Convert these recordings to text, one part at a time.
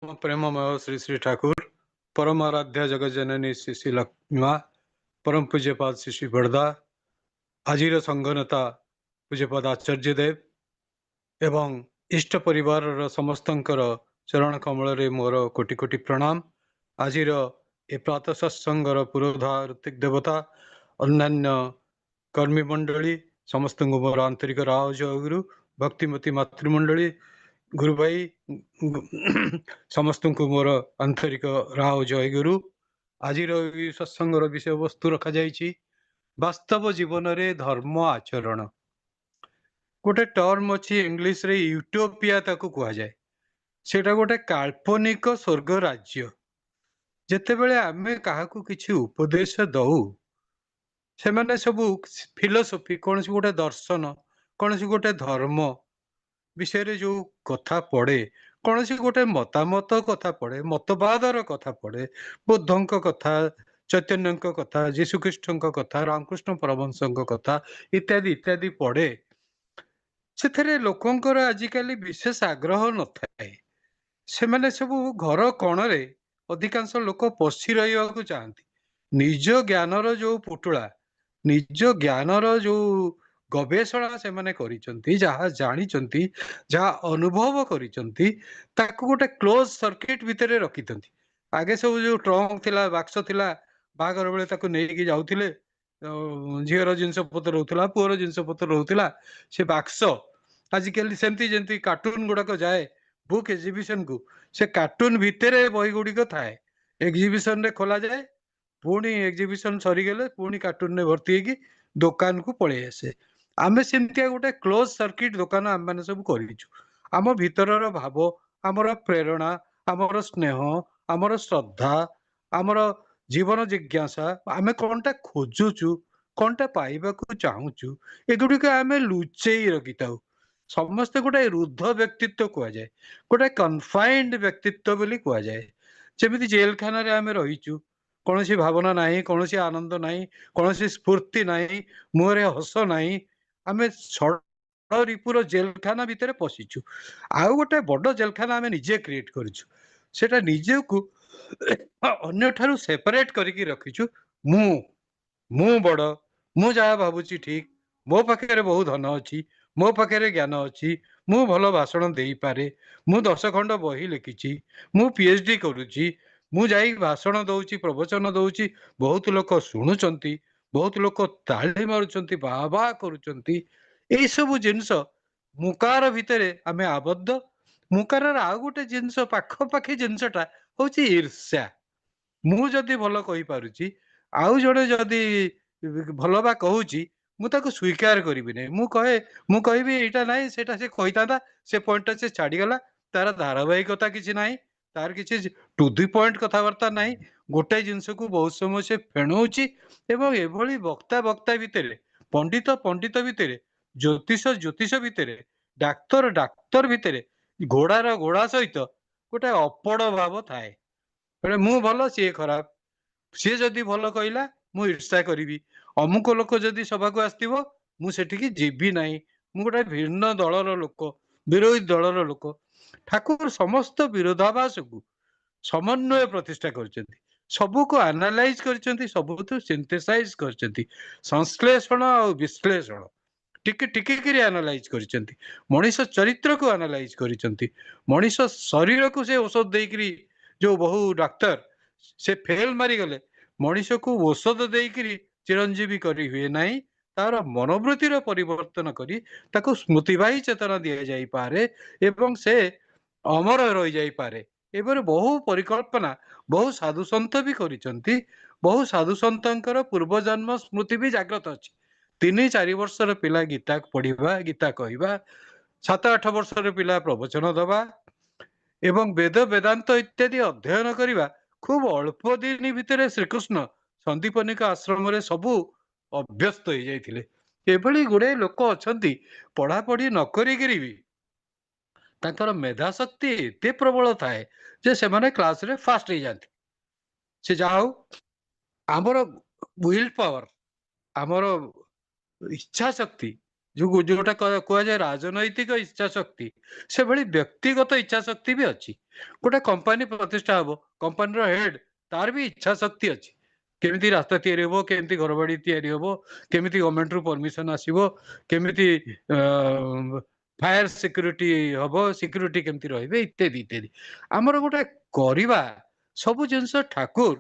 प्रेममय श्री श्री ठाकुर परम आराध्या जगज्जननी श्री श्री लक्ष्मी माँ परम पूज्यपाद श्री श्री बड़दा आजिर संघनेता पूज्यपाद आचार्य देव एवं इष्ट परिवार समस्तंकर चरण कमल मोर कोटि कोटि प्रणाम। आजिर ए प्रातः सत्संगर पुरोधा ऋतिक देवता अन्यान्य कर्मी मंडली समस्त मोर आंतरिक राव जय गुरु भक्तिमती मातृमंडली गुरु भाई समस्त को मोर आंतरिक राव जय गुरु। आज सत्संगर विषय वस्तु रखा जाइछि वास्तव जीवन रे धर्म आचरण। गोटे टर्म अच्छी इंग्लिश रे यूटोपिया ताकू कहा जाए। सेटा गोटे काल्पनिक स्वर्ग राज्य। जेतेबेले आमे काहाकू किछि उपदेश दउ से माने सबू फिलोसफी कौन सी गोटे दर्शन कौन सी गोटे धर्म विषय रे जो कथा पड़े कौन सी गोटे मतामत कथा पड़े मतवादर कथा पड़े बुद्धंक कथा चैतन्य कथा जीशुख्रीष्ण कथा रामकृष्ण परमहंस कथा इत्यादि इत्यादि पड़े से लोकंकर आजिकाली विशेष आग्रह न थाए। से माने सब घर कण रे अधिकांश लोक पशि रहिବାକୁ चाहती निज ज्ञानर जो पुटुला निज ज्ञानर जो गवेषणा से माने करिसंती जहा जानिसंती जहा अनुभव करिसंती ताकू गोटे क्लोज सर्किट भितरे रखितंती। आगे सब जो ट्रंक थिला बाक्स थिला बागर बेले ताकू नेकी जाउथिले झीर जिनस पत्र रहउथिला पुअर जिनस पत्र रहउथिला से बाक्स आजिकल सेमती जेंती कार्टून गुड़ाक जाए बुक एग्जिबिशन को से कार्टून भितरे बही गुड़िक थाए एग्जिबिशन रे खोला जाए पुणी एग्जिबिशन सरीगले पुणी कार्टून ने भर्ती होगी दुकान को पलि आसे। आमे सेमतिया गोटे क्लोज सर्किट दुकान आम मैंने सब करिछु। आम भितरर भाव आमर प्रेरणा आमर स्नेह आमर श्रद्धा आमर जीवन जिज्ञासा आमे कौनटा खोजुचु कौनटा पाइबाकू चाहूचु एगुड़िक आमे लुचेई रखिथाउ। समस्ते गोटे रुद्ध व्यक्तित्व कह जाए गोटे कन्फाइंड व्यक्तित्व बोली कह जाए। जमी जेल खाना रे आमे रहीचु कौन सी भावना नहीं कौन सी आनंद नहीं कौन सी स्फूर्ति नहीं मुहरे हस नहीं आमे षड़ रिपुर जेलखाना भितर पशिचु। आउ गोटे बड़ जेलखाना आमे निजे क्रिएट करिछु सेटा निजे को अन्य ठारू सेपरेट करके रखिछु। मु मु बड़ मु जहाँ भावुची ठीक मो पाखे बहुत धन अच्छी मो पाखे ज्ञान अच्छी मु भल भाषण दे पारे मु 10 खंड बही लिखिची मु पीएचडी करुची मु जाई भाषण दउची प्रवचन दउची बहुत लोक शुणुचंती बहुत लोक ताली मारुचंती बाह बाह करुचंती। एई सब जिनस मुकार भितरे आमे आबद्ध। मुकार आउ गोटे जिनस पाखपाखी जिनसटा होची ईर्ष्या। मु जदि भल कहि पारुची आउ जड़े जदि भल बा कहूची मु ताको स्वीकार करिबि नै मु कहबी एटा नाही सेटा से कहितांता से पॉइंट से छाड़ीगला तार धारावाहिकता किछि नाही तार किछि टू दी पॉइंट कथबार्ता नाही गोटे जिनस को बहुत समय से फेणुची एवं एभली वक्ता वक्ता भितरे पंडित पंडित भितरे ज्योतिष ज्योतिष भितरे डाक्तर डाक्तर भितरे घोड़ार घोड़ा सहित गोटे अपड़ भाव थाए। मु भल सी खराब सी जदि भल कहला मु ईर्षा करी अमुक लोक जदि सभा को आसथिबो मु सेठिकी जीवी नाही मु गोटे भिन्न दलर लोक विरोधी दलर लोक। ठाकुर समस्त विरोधाभास को समन्वय प्रतिष्ठा करछंती सबू को एनालाइज करछंती सबुतु सिंथेसाइज करछंती संश्लेषण और विश्लेषण टिके टिके करी एनालाइज करछंती मनीष चरित्र को एनालाइज करछंती मनीष शरीर को से औषध देकरी जो बहु डाक्तर से फेल मारी गले मनीष को औषध देकरी चिरंजीवी करी हुए नाही तार मनोवृत्तिर परिवर्तन करी ताको स्मृतिवाही चेतना दिया जाई पारे एवं से अमर रही जाई पारे। एबारे बहु परिकल्पना बहु साधु संत भी करिसंती बहु साधु संतंकर पूर्व जन्म स्मृति भी जागृत अछि। 3-4 वर्षर पिला गीता पढ़िबा गीता कहवा 7-8 वर्षर पिला प्रवचन दबा एवं वेद वेदांत इत्यादि अध्ययन करवा खूब अल्प दिन भितर श्रीकृष्ण संदीपनिक आश्रम रे सबू अभ्यस्त हो जाइथिले। एभली गुड़े लोक अछंती पढ़ापढ़ी न करिकिरी भी तांकर मेधा शक्ति एते प्रबल थाए जे से माने क्लास रे फास्ट हो जाती से जाओ आमर विल पावर आमर इच्छा शक्ति ଯୋଉଟା କୁହାଯାଏ ରାଜନୈତିକ ଇଚ୍ଛା ଶକ୍ତି, ସେଭଳି ବ୍ୟକ୍ତିଗତ ଇଚ୍ଛା ଶକ୍ତି ବି ଅଛି। ଗୋଟେ କମ୍ପାନୀ ପ୍ରତିଷ୍ଠା ହବ, କମ୍ପାନୀର ହେଡ୍ ତାର ବି ଇଚ୍ଛା ଶକ୍ତି ଅଛି। କେମିତି ରାସ୍ତା ତିଆରି ହବ, କେମିତି ଘର ବାଡି ତିଆରି ହବ, କେମିତି ଗଭର୍ଣ୍ଣମେଣ୍ଟରୁ ପରମିଶନ ଆସିବ, କେମିତି ଫାୟାର ସିକ୍ୟୁରିଟି ହବ, ସିକ୍ୟୁରିଟି କେମିତି ରହିବେ, ଇତ୍ୟାଦି ଇତ୍ୟାଦି। ଆମର ଗୋଟେ କରିବା ସବୁ ଜିନିଷ ଠାକୁର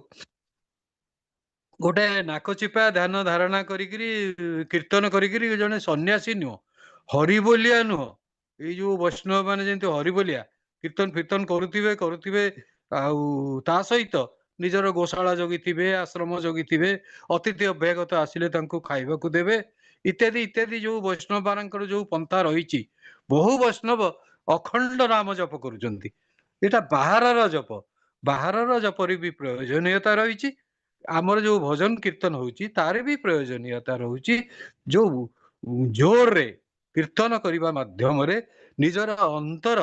ଗୋଟେ ନାକଚିପା ଧ୍ୟାନ ଧାରଣା କରିକିରି କୀର୍ତ୍ତନ କରିକିରି ଜଣେ ସନ୍ନ୍ୟାସୀ ନୁହଁ, ହରିବୋଲିଆ ନୁହଁ। ଏଇ ଯୋଉ ବୈଷ୍ଣବ ମାନେ ଯେମିତି ହରିବୋଲିଆ କୀର୍ତ୍ତନ ଫୀର୍ତ୍ତନ କରୁଥିବେ କରୁଥିବେ, ଆଉ ତା ସହିତ ନିଜର ଗୋଶାଳା ଜଗିଥିବେ, ଆଶ୍ରମ ଜଗିଥିବେ, ଅତିଥି ଅଭ୍ୟାଗତ ଆସିଲେ ତାଙ୍କୁ ଖାଇବାକୁ ଦେବେ, ଇତ୍ୟାଦି ଇତ୍ୟାଦି। ଯୋଉ ବୈଷ୍ଣବ ମାନଙ୍କର ଯୋଉ ପନ୍ଥା ରହିଛି, ବହୁ ବୈଷ୍ଣବ ଅଖଣ୍ଡ ନାମ ଜପ କରୁଛନ୍ତି। ଏଇଟା ବାହାରର ଜପ, ବାହାରର ଜପରେ ବି ପ୍ରୟୋଜନୀୟତା ରହିଛି। ଆମର ଯୋଉ ଭଜନ କୀର୍ତ୍ତନ ହଉଛି ତାର ବି ପ୍ରୟୋଜନୀୟତା ରହୁଛି। ଯୋଉ ଜୋରରେ କୀର୍ତ୍ତନ କରିବା ମାଧ୍ୟମରେ ନିଜର ଅନ୍ତର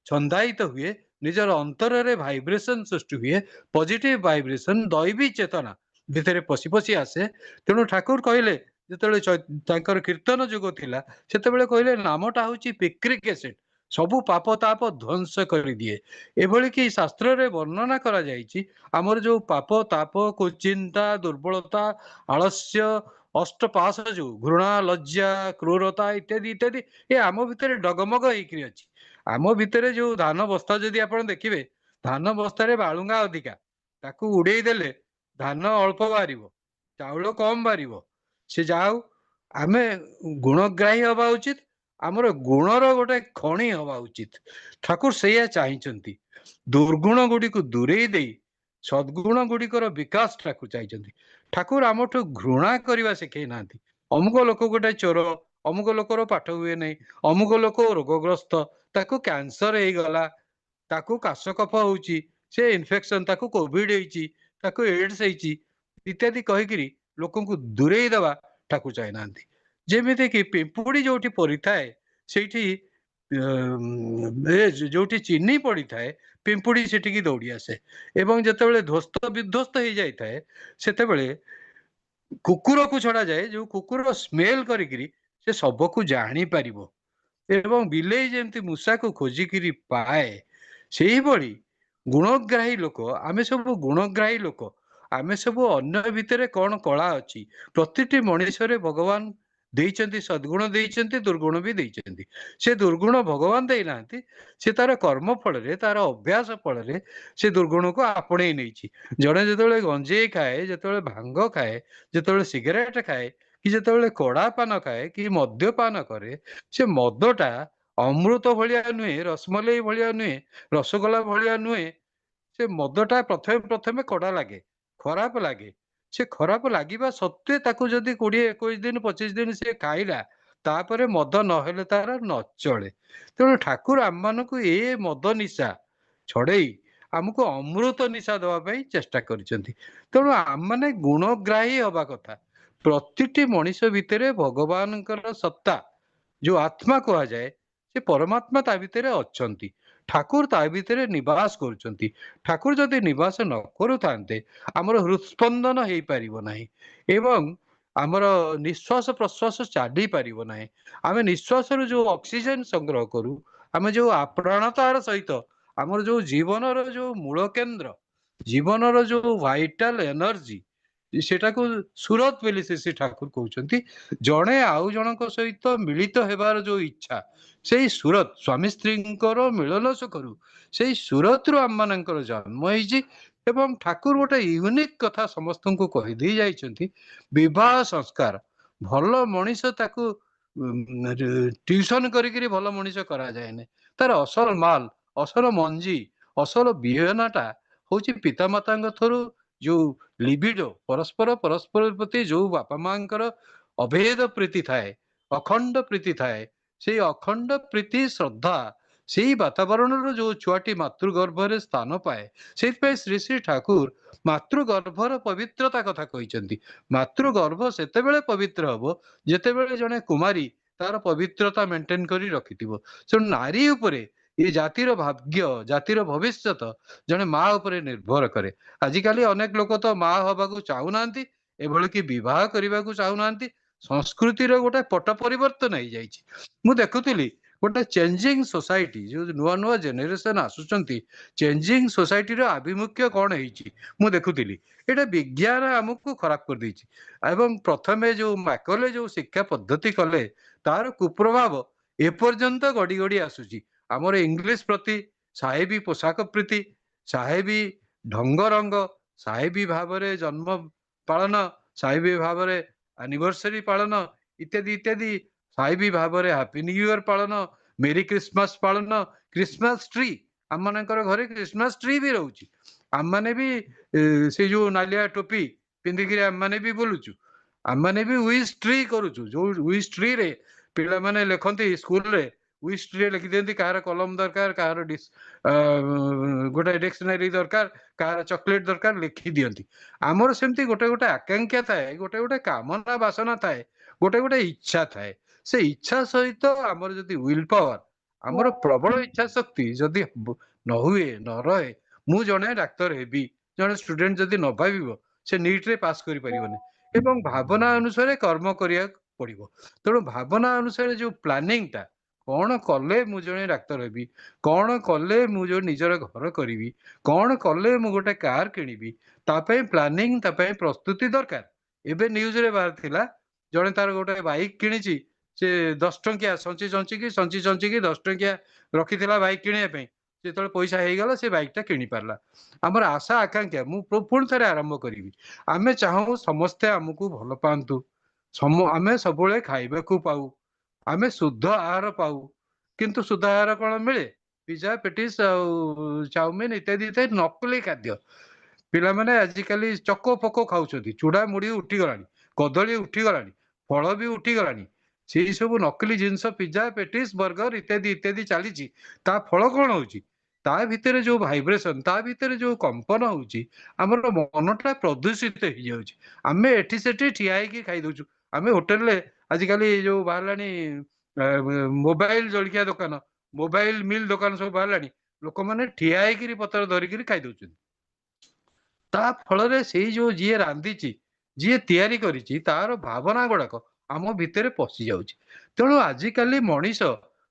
ଛନ୍ଦାୟିତ ହୁଏ, ନିଜର ଅନ୍ତରରେ ଭାଇବ୍ରେସନ ସୃଷ୍ଟି ହୁଏ, ପଜିଟିଭ ଭାଇବ୍ରେସନ, ଦୈବୀ ଚେତନା ଭିତରେ ପଶି ପଶି ଆସେ। ତେଣୁ ଠାକୁର କହିଲେ, ଯେତେବେଳେ ତାଙ୍କର କୀର୍ତ୍ତନ ଯୁଗ ଥିଲା, ସେତେବେଳେ କହିଲେ ନାମଟା ହଉଛି ପିକ୍ରିକ ଏସିଡ, ସବୁ ପାପ ତାପ ଧ୍ୱଂସ କରିଦିଏ। ଏଭଳି କି ଶାସ୍ତ୍ରରେ ବର୍ଣ୍ଣନା କରାଯାଇଛି, ଆମର ଯୋଉ ପାପ ତାପ କୁଚିନ୍ତା ଦୁର୍ବଳତା ଆଳସ୍ୟ ଅଷ୍ଟପାଶ, ଯୋଉ ଘୃଣା ଲଜ୍ଜା କ୍ରୂରତା ଇତ୍ୟାଦି ଇତ୍ୟାଦି, ଏ ଆମ ଭିତରେ ଡଗମଗ ହେଇକିରି ଅଛି। ଆମ ଭିତରେ ଯୋଉ ଧାନ ବସ୍ତା ଯଦି ଆପଣ ଦେଖିବେ, ଧାନ ବସ୍ତାରେ ବାଳୁଙ୍ଗା ଅଧିକା, ତାକୁ ଉଡେଇ ଦେଲେ ଧାନ ଅଳ୍ପ ବାହାରିବ, ଚାଉଳ କମ ବାହାରିବ। ସେ ଯାହା ହଉ, ଆମେ ଗୁଣଗ୍ରାହୀ ହବା ଉଚିତ, ଆମର ଗୁଣର ଗୋଟେ ଖଣି ହବା ଉଚିତ। ଠାକୁର ସେଇଆ ଚାହିଁଛନ୍ତି, ଦୁର୍ଗୁଣ ଗୁଡିକୁ ଦୂରେଇ ଦେଇ ସଦ୍ଗୁଣ ଗୁଡିକର ବିକାଶ ଠାକୁର ଚାହିଁଛନ୍ତି। ଠାକୁର ଆମଠୁ ଘୃଣା କରିବା ଶିଖେଇ ନାହାନ୍ତି। ଅମୁକ ଲୋକ ଗୋଟେ ଚୋର, ଅମୁକ ଲୋକର ପାଠ ହୁଏ ନାହିଁ, ଅମୁକ ଲୋକ ରୋଗଗ୍ରସ୍ତ, ତାକୁ କ୍ୟାନ୍ସର ହେଇଗଲା, ତାକୁ କାଶ କଫ ହଉଛି, ସେ ଇନଫେକ୍ସନ, ତାକୁ କୋଭିଡ ହେଇଛି, ତାକୁ ଏଡ୍ସ ହେଇଛି, ଇତ୍ୟାଦି କହିକିରି ଲୋକଙ୍କୁ ଦୂରେଇ ଦେବା ଠାକୁର ଚାହିଁନାହାନ୍ତି। ଯେମିତି କି ପିମ୍ପୁଡି ଯୋଉଠି ପରିଥାଏ, ସେଇଠି ଯୋଉଠି ଚିନି ପଡିଥାଏ, ପିମ୍ପୁଡି ସେଠିକି ଦୌଡ଼ି ଆସେ। ଏବଂ ଯେତେବେଳେ ଧ୍ୱସ୍ତ ବିଧ୍ୱସ୍ତ ହେଇଯାଇଥାଏ, ସେତେବେଳେ କୁକୁରକୁ ଛଡାଯାଏ, ଯୋଉ କୁକୁର ସ୍ମେଲ କରିକିରି ସେ ଶବକୁ ଜାଣି ପାରିବ। ଏବଂ ବିଲେଇ ଯେମିତି ମୂଷାକୁ ଖୋଜିକିରି ପାଏ, ସେଇଭଳି ଗୁଣଗ୍ରାହୀ ଲୋକ, ଆମେ ସବୁ ଗୁଣଗ୍ରାହୀ ଲୋକ। ଆମେ ସବୁ ଅନ୍ୟ ଭିତରେ କଣ କଳା ଅଛି, ପ୍ରତିଟି ମଣିଷରେ ଭଗବାନ ଦେଇଛନ୍ତି, ସଦ୍ଗୁଣ ଦେଇଛନ୍ତି, ଦୁର୍ଗୁଣ ବି ଦେଇଛନ୍ତି। ସେ ଦୁର୍ଗୁଣ ଭଗବାନ ଦେଇନାହାନ୍ତି, ସେ ତାର କର୍ମ ଫଳରେ, ତାର ଅଭ୍ୟାସ ଫଳରେ ସେ ଦୁର୍ଗୁଣକୁ ଆପଣେଇ ନେଇଛି। ଜଣେ ଯେତେବେଳେ ଗଞ୍ଜେଇ ଖାଏ, ଯେତେବେଳେ ଭାଙ୍ଗ ଖାଏ, ଯେତେବେଳେ ସିଗାରେଟ ଖାଏ, କି ଯେତେବେଳେ କଡା ପାନ ଖାଏ, କି ମଦ୍ୟପାନ କରେ, ସେ ମଦଟା ଅମୃତ ଭଳିଆ ନୁହେଁ, ରସମଲେଇ ଭଳିଆ ନୁହେଁ, ରସଗୋଲା ଭଳିଆ ନୁହେଁ। ସେ ମଦଟା ପ୍ରଥମେ ପ୍ରଥମେ କଡା ଲାଗେ, ଖରାପ ଲାଗେ। ସେ ଖରାପ ଲାଗିବା ସତ୍ତ୍ୱେ ତାକୁ ଯଦି 20-21 ଦିନ 25 ଦିନ ସେ ଖାଇଲା, ତାପରେ ମଦ ନହେଲେ ତାର ନ ଚଳେ। ତେଣୁ ଠାକୁର ଆମମାନଙ୍କୁ ଏ ମଦ ନିଶା ଛଡେଇ ଆମକୁ ଅମୃତ ନିଶା ଦେବା ପାଇଁ ଚେଷ୍ଟା କରିଛନ୍ତି। ତେଣୁ ଆମମାନେ ଗୁଣଗ୍ରାହୀ ହବା କଥା। ପ୍ରତିଟି ମଣିଷ ଭିତରେ ଭଗବାନଙ୍କର ସତ୍ତା, ଯୋଉ ଆତ୍ମା କୁହାଯାଏ, ସେ ପରମାତ୍ମା ତା ଭିତରେ ଅଛନ୍ତି। ଠାକୁର ତା ଭିତରେ ନିବାସ କରୁଛନ୍ତି। ଠାକୁର ଯଦି ନିବାସ ନ କରୁଥାନ୍ତେ, ଆମର ହୃତ୍ସ୍ପନ୍ଦନ ହେଇପାରିବ ନାହିଁ, ଏବଂ ଆମର ନିଶ୍ୱାସ ପ୍ରଶ୍ୱାସ ଚାଲି ପାରିବ ନାହିଁ। ଆମେ ନିଶ୍ୱାସରୁ ଯୋଉ ଅକ୍ସିଜେନ ସଂଗ୍ରହ କରୁ, ଆମେ ଯୋଉ ଆପ୍ରାଣତାର ସହିତ ଆମର ଯୋଉ ଜୀବନର ଯୋଉ ମୂଳ କେନ୍ଦ୍ର, ଜୀବନର ଯୋଉ ଭାଇଟାଲ ଏନର୍ଜି, ସେଟାକୁ ସୁରତ ବୋଲି ଶ୍ରୀ ଠାକୁର କହୁଛନ୍ତି। ଜଣେ ଆଉ ଜଣଙ୍କ ସହିତ ମିଳିତ ହେବାର ଯୋଉ ଇଚ୍ଛା, ସେଇ ସୁରତ, ସ୍ୱାମୀ ସ୍ତ୍ରୀଙ୍କର ମିଳନ ସୁଖରୁ ସେଇ ସୁରତରୁ ଆମମାନଙ୍କର ଜନ୍ମ ହେଇଛି। ଏବଂ ଠାକୁର ଗୋଟେ ୟୁନିକ୍ କଥା ସମସ୍ତଙ୍କୁ କହିଦେଇ ଯାଇଛନ୍ତି, ବିବାହ ସଂସ୍କାର। ଭଲ ମଣିଷ ତାକୁ ଟ୍ୟୁସନ କରିକିରି ଭଲ ମଣିଷ କରାଯାଏନି। ତାର ଅସଲ ମାଲ, ଅସଲ ମଞ୍ଜି, ଅସଲ ବିହନଟା ହଉଛି ପିତାମାତାଙ୍କ ଥରୁ ଯୋଉ ଲିବିଡୋ, ପରସ୍ପର ପରସ୍ପର ପ୍ରତି ଯୋଉ ବାପା ମାଙ୍କର ଅଭେଦ ପ୍ରୀତି ଥାଏ, ଅଖଣ୍ଡ ପ୍ରୀତି ଥାଏ, ସେଇ ଅଖଣ୍ଡ ପ୍ରୀତି ଶ୍ରଦ୍ଧା, ସେଇ ବାତାବରଣର ଯୋଉ ଛୁଆଟି ମାତୃଗର୍ଭରେ ସ୍ଥାନ ପାଏ, ସେଇଥିପାଇଁ ଶ୍ରୀ ଶ୍ରୀ ଠାକୁର ମାତୃଗର୍ଭର ପବିତ୍ରତା କଥା କହିଛନ୍ତି। ମାତୃଗର୍ଭ ସେତେବେଳେ ପବିତ୍ର ହବ ଯେତେବେଳେ ଜଣେ କୁମାରୀ ତାର ପବିତ୍ରତା ମେଣ୍ଟେନ କରି ରଖିଥିବ। ତେଣୁ ନାରୀ ଉପରେ ଏ ଜାତିର ଭାଗ୍ୟ, ଜାତିର ଭବିଷ୍ୟତ ଜଣେ ମା ଉପରେ ନିର୍ଭର କରେ। ଆଜିକାଲି ଅନେକ ଲୋକ ତ ମା ହବାକୁ ଚାହୁଁନାହାନ୍ତି, ଏଭଳି କି ବିବାହ କରିବାକୁ ଚାହୁଁନାହାନ୍ତି। संस्कृतिर गोटे पट परिवर्तन हो जाइए। मु देखुली गोटे चेंजिंग सोसाइटी जो नुआ नुआ जेनेरेशन आसुचंती चेंजिंग सोसाइटी आभिमुख्य कौन हो देखुली एटा विज्ञान आमको खराब कर देछि। एवं प्रथमे जो मैकले जो शिक्षा पद्धति कले तार कुप्रभाव एपर्यंत गड़ी गड़ी आसुची। आमर इंग्लिश प्रति साहेबी पोशाक प्रति साहेबी ढंग रंग साहेबी भाव जन्म पालन साहेबी भाव एनिवर्सरी पालन इत्यादि इत्यादि साहेबी भाव हैप्पी न्यू ईयर पालन मेरी क्रिसमस पालन क्रिसमस ट्री आम मान घरे क्रिसमस ट्री भी रोचे आम मैंने भी से जो नालिया टोपी पिंधिकी आम मैंने भी बोलुचु आम मैंने भी विश ट्री करुचु जो विश ट्री रे पिला माने लिखती स्कूल रे विश ट्री लिखि दियंती कहार कलम दरकार कहार गोटे डिक्शनरी दरकार कहार चॉकलेट दरकार लिखि दियंती। आमर सेमती गोटे गोटे आकांक्षा थाए गोटे गोटे कामना बासना थाए गोटे गोटे इच्छा थाए से इच्छा सहित आमर जदि विल पावर आमर प्रबल इच्छा शक्ति जदि न हुए न रहे मु जने डाक्तर हेबी जने स्टूडेंट जदि न भाविबो से नीट रे पास करि परिबने एवं भावना अनुसार कर्म करिया पड़िबो। तेणु भावना अनुसार जो प्लानिंग टा कौन कले मु जने डाक्तर हेबी कौन कले मु जो निजर घर करी कौन कले मु गोटे कार किनिबी तापे प्लानिंग तापे प्रस्तुति दरकार। एबे न्यूज रे बाहर थिला जने तार गोटे बाइक किनिची से 10 टंकिया संची संची की 10 टंकिया रखिथिला बाइक किनिया पे जेतले पैसा हे गला से बाइक टा किनि पारला। हमर आशा आकांक्षा मु पुणी थे आरंभ करी आमे चाहू समस्ते आमको भल पातु आमे सबुले खाइबाकू पाऊ आमे शुद्ध आहार पाऊ किंतु शुद्ध आहार कौन मिले पिज्जा पेटिस चाउमिन इत्यादि इत्यादि नकली खाद्य पिला माने आजिकाली चको पको खाउछथि चूड़ा मुड़ी उठी गलानी कदली उठी गलानी फल भी उठी गलानी से सब नकली जिनस पिज्जा पेटिस बर्गर इत्यादि इत्यादि चली ता फल कौन होची ता भितर जो भाइब्रेशन ता भितर जो कंपन होची हमर मनटा प्रदूषित हो जाउची। आमे एठी सेठी ठिया होइकी खाइ दउछु आमे होटल ले आजिकाली जो बाहरलानी मोबाइल जलखिया दुकान मोबाइल मिल दुकान सब बाहरलानी लोक माने ठिया होइकी पतर धरिकी खाइ दउछु ता फल रे सेई जो जी रांधीची जी तैयारी करिची तार भावना गुड़ाक आम भितर पशि जाउची। तेणु आजिकाली मनीष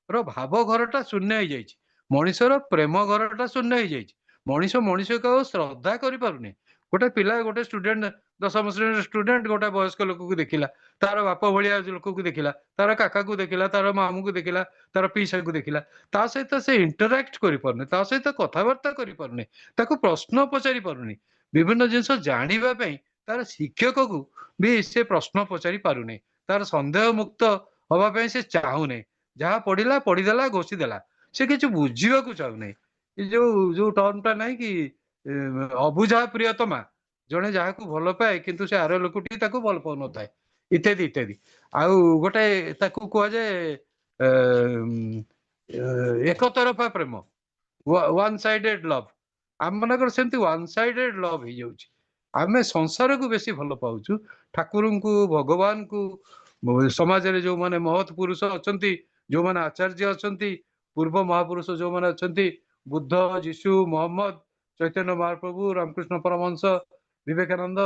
रो भाव घरटा शून्य हो जाइए मनीषर प्रेम घरटा शून्य हो जाइए मनीष मनीष को श्रद्धा करि पारुनी। गोटे पिला गोटे स्टूडेंट 10वीं श्रेणी स्टूडेंट गोटे वयस्क लोक को देखिला तार बाप भाया लोक को देखिला तार काका को देखिला तार मामू को देखिला तार पीसा को देखिला ता सहित से इंटरैक्ट करि पारुनी ता सहित कथबार्ता करि पारुनी ताको प्रश्न पचारि पारुनी विभिन्न जिनस जानिबा पई तार शिक्षक को भी से प्रश्न पचारि पारुनी तार संदेह मुक्त हवा पई से चाहूने जहाँ पढ़िला पढ़ीदेला घोषीदेला से किसी बुझा चाहूना जो जो टर्मटा ना कि अबुझा प्रियतमा जड़े जहाँ को भल पाए किंतु से आर लोकटी भल पाउ न था इत्यादि इत्यादि आउ गोटे कह जाए एक तरफा प्रेम वन साइडेड लव आम मनकर सेमती वन साइडेड लव हो जाउची। आमे संसार को बेसी भल पाउछु ठाकुर को भगवान को समाज रे जो माने महत पुरुष अछंती जो माने आचार्य अछंती पूर्व महापुरुष जो माने अछंती बुद्ध जीशु मोहम्मद चैतन्य महाप्रभु रामकृष्ण परमहंस विवेकानंद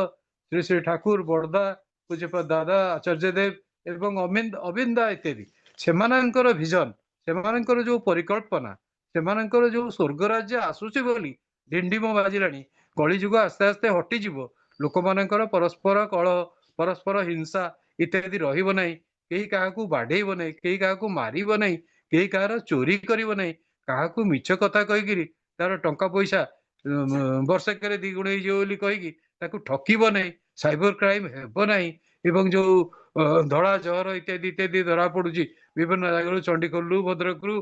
श्री श्री ठाकुर बड़दा पूज्यपाद दादा आचार्य देव एवं अविंदा इत्यादि सेमानंकर विजन सेमानंकर जो परिकल्पना सेमानंकर जो स्वर्ग राज्य आसुची बोली ढिंडिम बाजिलानी कली जुग आस्ते आस्ते हटिଯିव लोक मानकर परस्पर कलह परस्पर हिंसा इत्यादि रहिब नाही केही काहाकू बाडेइब नाही केही काहाकू मारिब नाही केही कहार चोरी करिब नाही काहाकू मिछ कथा कहिकिरी तार टंका पैसा वर्षक दी गुण होली कहीकि ताकू ठकिब नाही साइबर क्राइम हेब नाही एवं जो धड़ा जहर इत्यादि इत्यादि धरा पड़ुची विभिन्न जगह चंडीखोलू भद्रकरू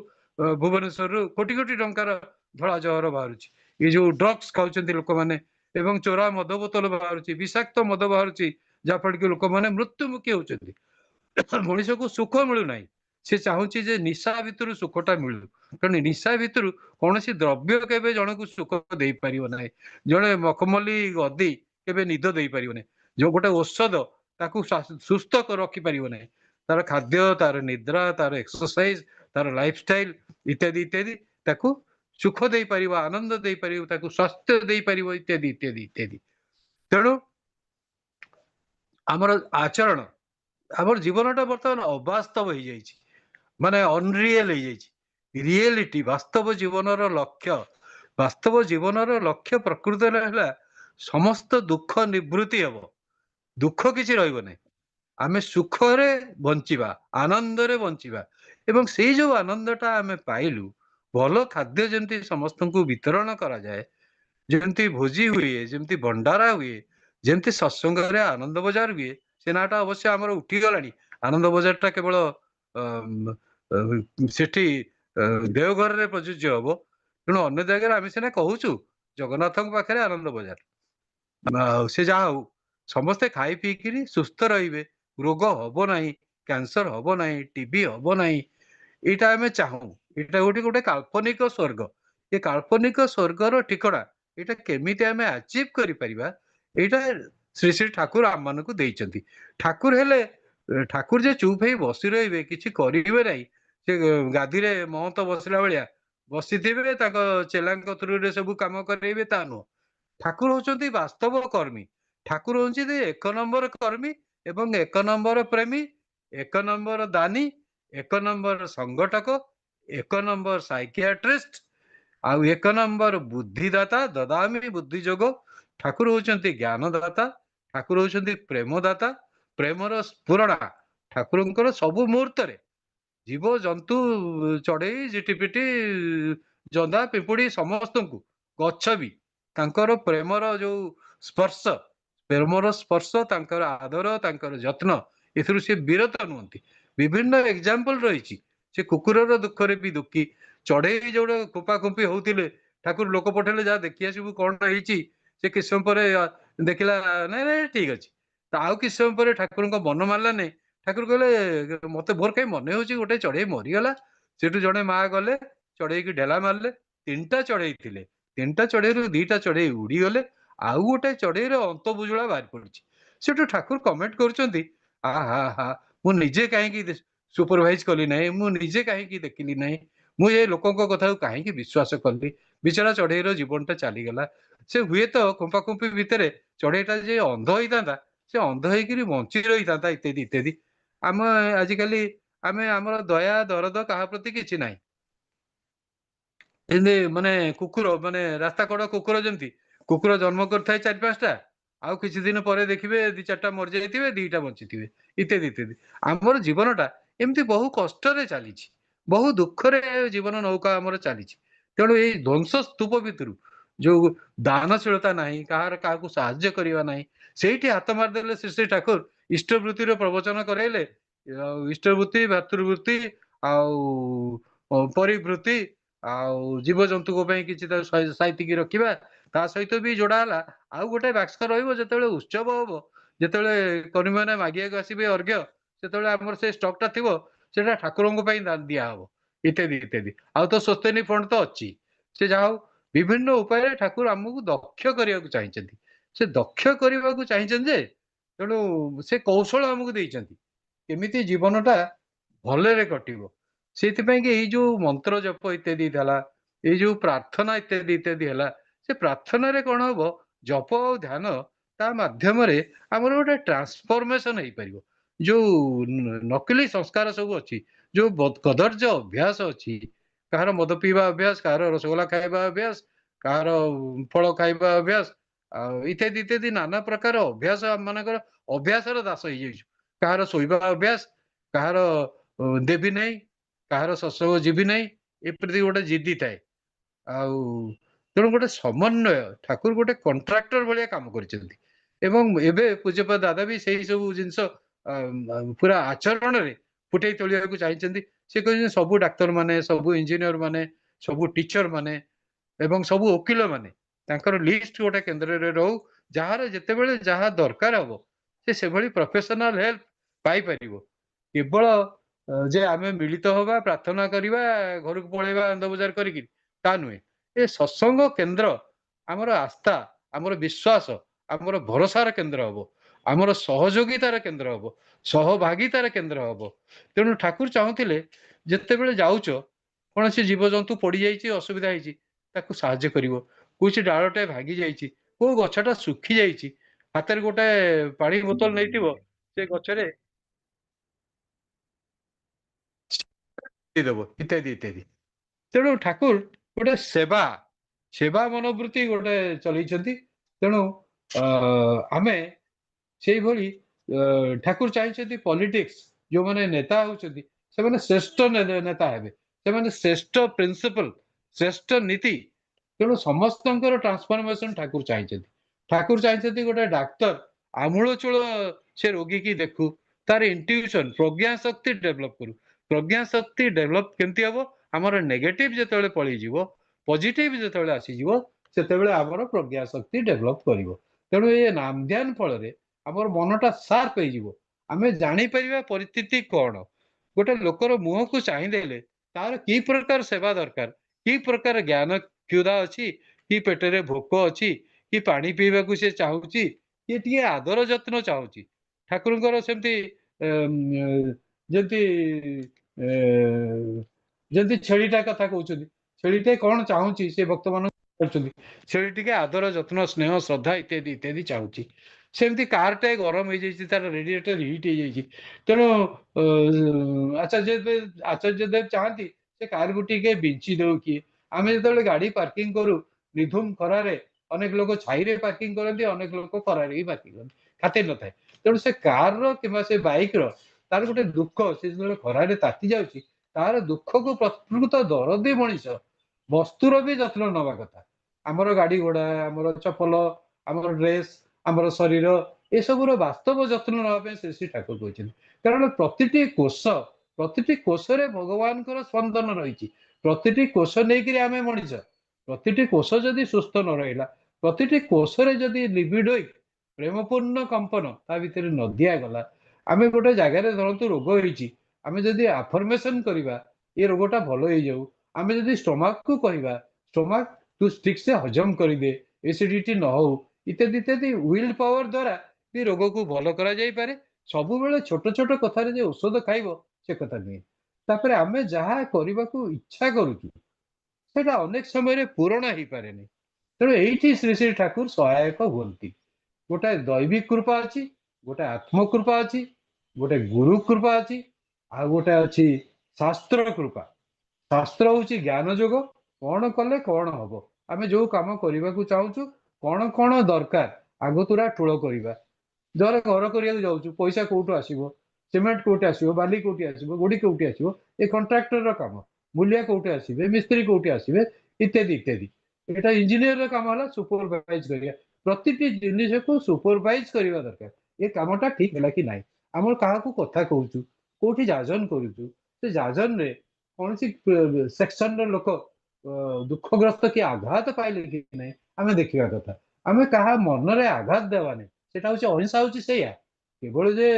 भुवनेश्वर कोटी कोटी टंकार धड़ा जहर बाहरुची ये जो ड्रग्स खाउछन्ती लोक माने एवं चोरा मद बोतल बाहरुची विषाक्त मद बाहरुची जहाँफल कि लोक माने मृत्युमुखी होउछन्ती मनीष को सुख मिलू ना से चाहूची जे निशा भितर सुखटा मिलू कारण निशा भितर कौन द्रव्य केबे जन को सुख दे पारिबो नाही जड़े मखमली गदी केबे निद दे पारिबो नाही जो गोटे औषध ताकू सुस्थ रखी पारिबो नाही तार खाद्य तार निद्रा तार एक्सरसाइज तार लाइफस्टाइल इत्यादि इत्यादि ताकू सुख दे पारिबो आनंद दे पारिबो ताकू स्वास्थ्य दे पारिबो इत्यादि इत्यादि इत्यादि। तेणु आमर आचरण ଆମର ଜୀବନଟା ବର୍ତ୍ତମାନ ଅବାସ୍ତବ ହେଇଯାଇଛି, ମାନେ ଅନରିଏଲ ହେଇଯାଇଛି। ରିଏଲିଟି, ବାସ୍ତବ ଜୀବନର ଲକ୍ଷ୍ୟ, ବାସ୍ତବ ଜୀବନର ଲକ୍ଷ୍ୟ ପ୍ରକୃତରେ ହେଲା ସମସ୍ତ ଦୁଃଖ ନିବୃତ୍ତି ହେବ, ଦୁଃଖ କିଛି ରହିବ ନାହିଁ। ଆମେ ସୁଖରେ ବଞ୍ଚିବା, ଆନନ୍ଦରେ ବଞ୍ଚିବା, ଏବଂ ସେଇ ଯୋଉ ଆନନ୍ଦଟା ଆମେ ପାଇଲୁ, ଭଲ ଖାଦ୍ୟ ଯେମିତି ସମସ୍ତଙ୍କୁ ବିତରଣ କରାଯାଏ, ଯେମିତି ଭୋଜି ହୁଏ, ଯେମିତି ଭଣ୍ଡାରା ହୁଏ, ଯେମିତି ସତ୍ସଙ୍ଗରେ ଆନନ୍ଦ ବଜାର ହୁଏ, ସେ ନାଁଟା ଅବଶ୍ୟ ଆମର ଉଠିଗଲାଣି। ଆନନ୍ଦ ବଜାରଟା କେବଳ ସେଠି ଦେଓଘରରେ ପ୍ରଯୁଜ୍ୟ ହବ, ତେଣୁ ଅନ୍ୟ ଜାଗାରେ ଆମେ ସିନା କହୁଛୁ ଜଗନ୍ନାଥଙ୍କ ପାଖରେ ଆନନ୍ଦ ବଜାର। ସେ ଯାହା ହଉ, ସମସ୍ତେ ଖାଇ ପିଇକିରି ସୁସ୍ଥ ରହିବେ, ରୋଗ ହବ ନାହିଁ, କ୍ୟାନ୍ସର ହବ ନାହିଁ, ଟିବି ହବ ନାହିଁ, ଏଇଟା ଆମେ ଚାହୁଁ। ଏଇଟା ଗୋଟେ କାଳ୍ପନିକ ସ୍ୱର୍ଗ। ଏ କାଳ୍ପନିକ ସ୍ୱର୍ଗର ଠିକଣା ଏଇଟା କେମିତି ଆମେ ଆଚିଭ କରିପାରିବା, ଏଇଟା ଶ୍ରୀ ଶ୍ରୀ ଠାକୁର ଆମମାନଙ୍କୁ ଦେଇଛନ୍ତି। ଠାକୁର ହେଲେ, ଠାକୁର ଯେ ଚୁପ ହେଇ ବସି ରହିବେ, କିଛି କରିବେ ନାହିଁ, ସେ ଗାଦିରେ ମହନ୍ତ ବସିଲା ଭଳିଆ ବସିଥିବେ, ତାଙ୍କ ଚେଲାଙ୍କ ଥ୍ରୁରେ ସବୁ କାମ କରେଇବେ, ତା ନୁହଁ। ଠାକୁର ହଉଛନ୍ତି ବାସ୍ତବ କର୍ମୀ। ଠାକୁର ହଉଛନ୍ତି 1 ନମ୍ବର କର୍ମୀ ଏବଂ 1 ନମ୍ବର ପ୍ରେମୀ, 1 ନମ୍ବର ଦାନୀ, 1 ନମ୍ବର ସଂଗଠକ, 1 ନମ୍ବର ସାଇକିଆଟ୍ରିଷ୍ଟ, ଆଉ 1 ନମ୍ବର ବୁଦ୍ଧିଦାତା, ଦଦାମି ବୁଦ୍ଧି ଯୋଗ। ଠାକୁର ହଉଛନ୍ତି ଜ୍ଞାନଦାତା, ଠାକୁର ହଉଛନ୍ତି ପ୍ରେମଦାତା, ପ୍ରେମର ସ୍ଫୁରଣା ଠାକୁରଙ୍କର ସବୁ ମୁହୂର୍ତ୍ତରେ। ଜୀବଜନ୍ତୁ, ଚଢେଇ, ଝିଟିପିଟି, ଜନ୍ଦା, ପିମ୍ପୁଡି, ସମସ୍ତଙ୍କୁ, ଗଛ ବି ତାଙ୍କର ପ୍ରେମର ଯୋଉ ସ୍ପର୍ଶ, ପ୍ରେମର ସ୍ପର୍ଶ, ତାଙ୍କର ଆଦର, ତାଙ୍କର ଯତ୍ନ, ଏଥିରୁ ସେ ବିରତ ନୁହନ୍ତି। ବିଭିନ୍ନ ଏକ୍ସାମ୍ପଲ ରହିଛି। ସେ କୁକୁରର ଦୁଃଖରେ ବି ଦୁଃଖୀ, ଚଢେଇ ଯୋଉଟା ଖୁମ୍ପା ଖୁମ୍ପି ହଉଥିଲେ, ଠାକୁର ଲୋକ ପଠେଇଲେ, ଯାହା ଦେଖି ଆସିବୁ କଣ ହେଇଛି। ସେ କିଛି ସମୟ ପରେ ଦେଖିଲା, ନାଇଁ ନାଇଁ ଠିକ ଅଛି। ଆଉ କିଛି ସମୟ ପରେ ଠାକୁରଙ୍କ ମନ ମାନିଲା ନାଇଁ, ଠାକୁର କହିଲେ ମତେ ମୋର କାହିଁ ମନେ ହଉଛି ଗୋଟେ ଚଢେଇ ମରିଗଲା। ସେଠୁ ଜଣେ ମା ଗଲେ, ଚଢେଇକି ଢେଲା ମାରିଲେ। 3ଟା ଚଢେଇ ଥିଲେ, 3ଟା ଚଢେଇରୁ 2ଟା ଚଢେଇ ଉଡିଗଲେ, ଆଉ ଗୋଟେ ଚଢେଇର ଅନ୍ତ ବୁଜୁଳା ବାହାରି ପଡିଛି। ସେଠୁ ଠାକୁର କମେଣ୍ଟ କରୁଛନ୍ତି, ଆହା ହା, ମୁଁ ନିଜେ କାହିଁକି ସୁପରଭାଇଜ କଲି ନାହିଁ, ମୁଁ ନିଜେ କାହିଁକି ଦେଖିଲି ନାହିଁ, ମୁଁ ଏ ଲୋକଙ୍କ କଥାକୁ କାହିଁକି ବିଶ୍ୱାସ କଲି। ବିଚରା ଚଢେଇର ଜୀବନଟା ଚାଲିଗଲା। ସେ ହୁଏତ ଖୁମ୍ପା ଖୁମ୍ପି ଭିତରେ ଚଢେଇଟା ଯେ ଅନ୍ଧ ହେଇଥାନ୍ତା, ସେ ଅନ୍ଧ ହେଇକିରି ବଞ୍ଚି ରହିଥାନ୍ତା, ଇତ୍ୟାଦି ଇତ୍ୟାଦି। ଆମେ ଆଜିକାଲି ଆମର ଦୟା ଦରଦ କାହା ପ୍ରତି କିଛି ନାହିଁ। ଏମିତି ମାନେ କୁକୁର, ମାନେ ରାସ୍ତା କଡ କୁକୁର, ଯେମିତି କୁକୁର ଜନ୍ମ କରିଥାଏ 4-5ଟା, ଆଉ କିଛି ଦିନ ପରେ ଦେଖିବେ 2-4ଟା ମରିଯାଇଥିବେ, 2ଟା ବଞ୍ଚିଥିବେ, ଇତ୍ୟାଦି ଇତ୍ୟାଦି। ଆମର ଜୀବନଟା ଏମିତି ବହୁ କଷ୍ଟରେ ଚାଲିଛି, ବହୁ ଦୁଃଖରେ ଜୀବନ ନୌକା ଆମର ଚାଲିଛି। ତେଣୁ ଏଇ ଧ୍ୱଂସ ସ୍ତୂପ ଭିତରୁ ଯୋଉ ଦାନଶୀଳତା ନାହିଁ, କାହାକୁ ସାହାଯ୍ୟ କରିବା ନାହିଁ, ସେଇଠି ହାତ ମାରିଦେଲେ ଶ୍ରୀ ଶ୍ରୀ ଠାକୁର ଇଷ୍ଟବୃତ୍ତିର ପ୍ରବଚନ କରାଇଲେ। ଇଷ୍ଟବୃତ୍ତି, ଭାତୃବୃତ୍ତି, ଆଉ ପରିବୃତ୍ତି, ଆଉ ଜୀବଜନ୍ତୁଙ୍କ ପାଇଁ କିଛି ସାଇତିକି ରଖିବା। ତା ସହିତ ବି ଯୋଡା ହେଲା ଆଉ ଗୋଟେ ବାକ୍ସ ରହିବ, ଯେତେବେଳେ ଉତ୍ସବ ହବ, ଯେତେବେଳେ କର୍ମୀମାନେ ମାଗିବାକୁ ଆସିବେ ଅର୍ଘ୍ୟ, ସେତେବେଳେ ଆମର ସେ ଷ୍ଟକ୍ ଟା ଥିବ, ସେଟା ଠାକୁରଙ୍କ ପାଇଁ ଦିଆହବ, ଇତ୍ୟାଦି ଇତ୍ୟାଦି। ଆଉ ତ ସ୍ୱସ୍ତିନୀ ଫଣ୍ଡ ତ ଅଛି। ସେ ଯାହା ହଉ, ବିଭିନ୍ନ ଉପାୟରେ ଠାକୁର ଆମକୁ ଦକ୍ଷ କରିବାକୁ ଚାହିଁଛନ୍ତି। ସେ ଦକ୍ଷ କରିବାକୁ ଚାହିଁଛନ୍ତି ଯେ, ତେଣୁ ସେ କୌଶଳ ଆମକୁ ଦେଇଛନ୍ତି କେମିତି ଜୀବନଟା ଭଲରେ କଟିବ। ସେଇଥିପାଇଁ କି ଏଇ ଯୋଉ ମନ୍ତ୍ର ଜପ ଇତ୍ୟାଦି ହେଲା, ଏଇ ଯୋଉ ପ୍ରାର୍ଥନା ଇତ୍ୟାଦି ଇତ୍ୟାଦି ହେଲା, ସେ ପ୍ରାର୍ଥନାରେ କଣ ହବ, ଜପ ଆଉ ଧ୍ୟାନ ତା ମାଧ୍ୟମରେ ଆମର ଗୋଟେ ଟ୍ରାନ୍ସଫରମେସନ ହେଇପାରିବ। ଯୋଉ ନକଲି ସଂସ୍କାର ସବୁ ଅଛି, ଯୋଉ କଦର୍ଯ୍ୟ ଅଭ୍ୟାସ ଅଛି, କାହାର ମଦ ପିଇବା ଅଭ୍ୟାସ, କାହାର ରସଗୋଲା ଖାଇବା ଅଭ୍ୟାସ, କାହାର ଫଳ ଖାଇବା ଅଭ୍ୟାସ, ଆଉ ଇତ୍ୟାଦି ଇତ୍ୟାଦି ନାନା ପ୍ରକାର ଅଭ୍ୟାସ, ଆମ ମାନଙ୍କର ଅଭ୍ୟାସର ଦାସ ହେଇଯାଇଛୁ। କାହାର ଶୋଇବା ଅଭ୍ୟାସ, କାହାର ଦେବି ନାହିଁ, କାହାର ଶସ୍ୟ ଯିବି ନାହିଁ, ଏପ୍ରତି ଗୋଟେ ଜିଦି ଥାଏ। ଆଉ ତେଣୁ ଗୋଟେ ସମନ୍ୱୟ, ଠାକୁର ଗୋଟେ କଣ୍ଟ୍ରାକ୍ଟର ଭଳିଆ କାମ କରିଛନ୍ତି। ଏବଂ ଏବେ ପୂଜ୍ୟପାଦ ଦାଦା ବି ସେଇ ସବୁ ଜିନିଷ ପୁରା ଆଚରଣରେ ଫୁଟେଇ ତୋଳିବାକୁ ଚାହିଁଛନ୍ତି। ସେ କହିଛନ୍ତି ସବୁ ଡାକ୍ତର ମାନେ, ସବୁ ଇଞ୍ଜିନିୟର ମାନେ, ସବୁ ଟିଚର ମାନେ ଏବଂ ସବୁ ଓକିଲ ମାନେ, ତାଙ୍କର ଲିଷ୍ଟ ଗୋଟେ କେନ୍ଦ୍ରରେ ରହୁ, ଯାହାର ଯେତେବେଳେ ଯାହା ଦରକାର ହବ ସେ ସେଭଳି ପ୍ରଫେସନାଲ ହେଲ୍ପ ପାଇପାରିବ। କେବଳ ଯେ ଆମେ ମିଳିତ ହବା, ପ୍ରାର୍ଥନା କରିବା, ଘରକୁ ପଳେଇବା ଆନନ୍ଦ ବଜାର କରିକି, ତା ନୁହେଁ। ଏ ସତ୍ସଙ୍ଗ କେନ୍ଦ୍ର ଆମର ଆସ୍ଥା, ଆମର ବିଶ୍ୱାସ, ଆମର ଭରସାର କେନ୍ଦ୍ର ହବ, ଆମର ସହଯୋଗିତାର କେନ୍ଦ୍ର ହବ, ସହଭାଗିତାର କେନ୍ଦ୍ର ହବ। ତେଣୁ ଠାକୁର ଚାହୁଁଥିଲେ, ଯେତେବେଳେ ଯାଉଛ, କୌଣସି ଜୀବଜନ୍ତୁ ପଡିଯାଇଛି, ଅସୁବିଧା ହେଇଛି, ତାକୁ ସାହାଯ୍ୟ କରିବ। କୌଣସି ଡାଳଟେ ଭାଙ୍ଗି ଯାଇଛି, କୋଉ ଗଛଟା ଶୁଖି ଯାଇଛି, ହାତରେ ଗୋଟେ ପାଣି ବୋତଲ ନେଇଥିବ, ସେ ଗଛରେ ଦେବ ଇତ୍ୟାଦି ଇତ୍ୟାଦି। ତେଣୁ ଠାକୁର ଗୋଟେ ସେବା ସେବା ମନୋବୃତ୍ତି ଗୋଟେ ଚଲେଇଛନ୍ତି। ତେଣୁ ଆମେ ସେଇଭଳି ଠାକୁର ଚାହିଁଛନ୍ତି ପଲିଟିକ୍ସ ଯୋଉମାନେ ନେତା ହଉଛନ୍ତି ସେମାନେ ଶ୍ରେଷ୍ଠ ନେତା ହେବେ, ସେମାନେ ଶ୍ରେଷ୍ଠ ପ୍ରିନ୍ସିପଲ, ଶ୍ରେଷ୍ଠ ନୀତି। ତେଣୁ ସମସ୍ତଙ୍କର ଟ୍ରାନ୍ସଫରମେସନ ଠାକୁର ଚାହିଁଛନ୍ତି। ଠାକୁର ଚାହିଁଛନ୍ତି ଗୋଟେ ଡାକ୍ତର ଆମୂଳଚୂଳ ସେ ରୋଗୀକି ଦେଖୁ, ତାର ଇଣ୍ଟ୍ୟୁସନ ପ୍ରଜ୍ଞା ଶକ୍ତି ଡେଭଲପ କରୁ। ପ୍ରଜ୍ଞା ଶକ୍ତି ଡେଭଲପ କେମିତି ହବ? ଆମର ନେଗେଟିଭ ଯେତେବେଳେ ପଳେଇଯିବ, ପଜିଟିଭ ଯେତେବେଳେ ଆସିଯିବ, ସେତେବେଳେ ଆମର ପ୍ରଜ୍ଞା ଶକ୍ତି ଡେଭଲପ କରିବ। ତେଣୁ ଏ ନାମଧ୍ୟାନ ଫଳରେ ଆମର ମନଟା ସାର୍ପ ହେଇଯିବ। ଆମେ ଜାଣିପାରିବା ପରିସ୍ଥିତି କଣ, ଗୋଟେ ଲୋକର ମୁହଁକୁ ଚାହିଁଦେଲେ ତାର କି ପ୍ରକାର ସେବା ଦରକାର, କି ପ୍ରକାର ଜ୍ଞାନ କ୍ଷୁଧା ଅଛି, କି ପେଟରେ ଭୋକ ଅଛି, କି ପାଣି ପିଇବାକୁ ସେ ଚାହୁଁଛି, କି ଟିକେ ଆଦର ଯତ୍ନ ଚାହୁଁଛି। ଠାକୁରଙ୍କର ସେମିତି ଯେମିତି ଯେମିତି ଛେଳିଟା କଥା କହୁଛନ୍ତି, ଛେଳିଟେ କଣ ଚାହୁଁଛି ସେ ଭକ୍ତମାନଙ୍କୁ କରୁଛନ୍ତି, ଛେଳି ଟିକେ ଆଦର ଯତ୍ନ ସ୍ନେହ ଶ୍ରଦ୍ଧା ଇତ୍ୟାଦି ଇତ୍ୟାଦି ଚାହୁଁଛି। ସେମିତି କାରଟେ ଗରମ ହେଇଯାଇଛି, ତାର ରେଡିଏଟର ହିଟ୍ ହେଇଯାଇଛି, ତେଣୁ ଆଚାର୍ଯ୍ୟ ଦେବ ଚାହାନ୍ତି ସେ କାରକୁ ଟିକେ ବିଞ୍ଚି ଦଉ କିଏ। ଆମେ ଯେତେବେଳେ ଗାଡି ପାର୍କିଂ କରୁ ନିର୍ଧୁମ ଖରାରେ, ଅନେକ ଲୋକ ଛାଇରେ ପାର୍କିଂ କରନ୍ତି, ଅନେକ ଲୋକ ଖରାରେ ହିଁ ପାର୍କିଂ କରନ୍ତି, ଖାତିର ନଥାଏ। ତେଣୁ ସେ କାରର କିମ୍ବା ସେ ବାଇକର ତାର ଗୋଟେ ଦୁଃଖ, ସେ ଯେତେବେଳେ ଖରାରେ ତାତି ଯାଉଛି ତାର ଦୁଃଖକୁ ପ୍ରକୃତ ଦରଦୀ ମଣିଷ ବସ୍ତୁର ବି ଯତ୍ନ ନେବା କଥା। ଆମର ଗାଡି ଘୋଡା, ଆମର ଚପଲ, ଆମର ଡ୍ରେସ, ଆମର ଶରୀର, ଏସବୁର ବାସ୍ତବ ଯତ୍ନ ନେବା ପାଇଁ ଶ୍ରୀ ଶ୍ରୀ ଠାକୁର କହିଛନ୍ତି। କାରଣ ପ୍ରତିଟି କୋଷରେ ଭଗବାନଙ୍କର ସ୍ପନ୍ଦନ ରହିଛି। ପ୍ରତିଟି କୋଷ ନେଇକିରି ଆମେ ମଣିଷ। ପ୍ରତିଟି କୋଷ ଯଦି ସୁସ୍ଥ ନ ରହିଲା, ପ୍ରତିଟି କୋଷରେ ଯଦି ଲିବିଡୋଇକ ପ୍ରେମପୂର୍ଣ୍ଣ କମ୍ପନ ତା ଭିତରେ ନ ଦିଆଗଲା, ଆମେ ଗୋଟେ ଜାଗାରେ ଧରନ୍ତୁ ରୋଗ ହେଇଛି, ଆମେ ଯଦି ଆଫର୍ମେସନ କରିବା ଏ ରୋଗଟା ଭଲ ହେଇଯାଉ, ଆମେ ଯଦି ଷ୍ଟୋମାକକୁ କହିବା ଷ୍ଟୋମାକ ତୁ ଠିକ ସେ ହଜମ କରିଦେ, ଏସିଡିଟି ନ ହଉ ଇତ୍ୟାଦି ଇତ୍ୟାଦି, ୱିଲ ପାୱାର ଦ୍ୱାରା ବି ରୋଗକୁ ଭଲ କରାଯାଇପାରେ। ସବୁବେଳେ ଛୋଟ ଛୋଟ କଥାରେ ଯେ ଔଷଧ ଖାଇବ ସେ କଥା ନୁହେଁ। ତାପରେ ଆମେ ଯାହା କରିବାକୁ ଇଚ୍ଛା କରୁଛୁ ସେଟା ଅନେକ ସମୟରେ ପୂରଣ ହେଇପାରେନି। ତେଣୁ ଏଇଠି ଶ୍ରୀ ଶ୍ରୀ ଠାକୁର ସହାୟକ ହୁଅନ୍ତି। ଗୋଟେ ଦୈବିକ କୃପା ଅଛି, ଗୋଟେ ଆତ୍ମକୃପା ଅଛି, ଗୋଟେ ଗୁରୁ କୃପା ଅଛି, ଆଉ ଗୋଟେ ଅଛି ଶାସ୍ତ୍ର କୃପା। ଶାସ୍ତ୍ର ହଉଛି ଜ୍ଞାନ ଯୋଗ, କଣ କଲେ କଣ ହବ, ଆମେ ଯୋଉ କାମ କରିବାକୁ ଚାହୁଁଛୁ କଣ କଣ ଦରକାର ଆଗତୁରା ଠୁଳ କରିବା। ଧର ଘର କରିବାକୁ ଯାଉଛୁ, ପଇସା କୋଉଠୁ ଆସିବ, ସିମେଣ୍ଟ କୋଉଠି ଆସିବ, ବାଲି କୋଉଠି ଆସିବ, ଗୋଡି କୋଉଠି ଆସିବ, ଏ କଣ୍ଟ୍ରାକ୍ଟରର କାମ। ମୂଲିଆ କୋଉଠି ଆସିବେ, ମିସ୍ତ୍ରୀ କୋଉଠି ଆସିବେ, ଇତ୍ୟାଦି ଇତ୍ୟାଦି। ଏଇଟା ଇଞ୍ଜିନିୟରର କାମ ହେଲା ସୁପରଭାଇଜ କରିବା। ପ୍ରତିଟି ଜିନିଷକୁ ସୁପରଭାଇଜ କରିବା ଦରକାର, ଏ କାମଟା ଠିକ ହେଲା କି ନାହିଁ। ଆମର କାହାକୁ କଥା କହୁଛୁ, କୋଉଠି ଯାଜନ କରୁଛୁ, ସେ ଯାଜନରେ କୌଣସି ସେକ୍ସନର ଲୋକ ଦୁଃଖଗ୍ରସ୍ତ କି ଆଘାତ ପାଇଲେ କି ନାହିଁ ଆମେ ଦେଖିବା କଥା। ଆମେ କାହା ମନରେ ଆଘାତ ଦେବାନି, ସେଟା ହଉଛି ଅହିଂସା। ହଉଛି ସେଇଆ, କେବଳ ଯେ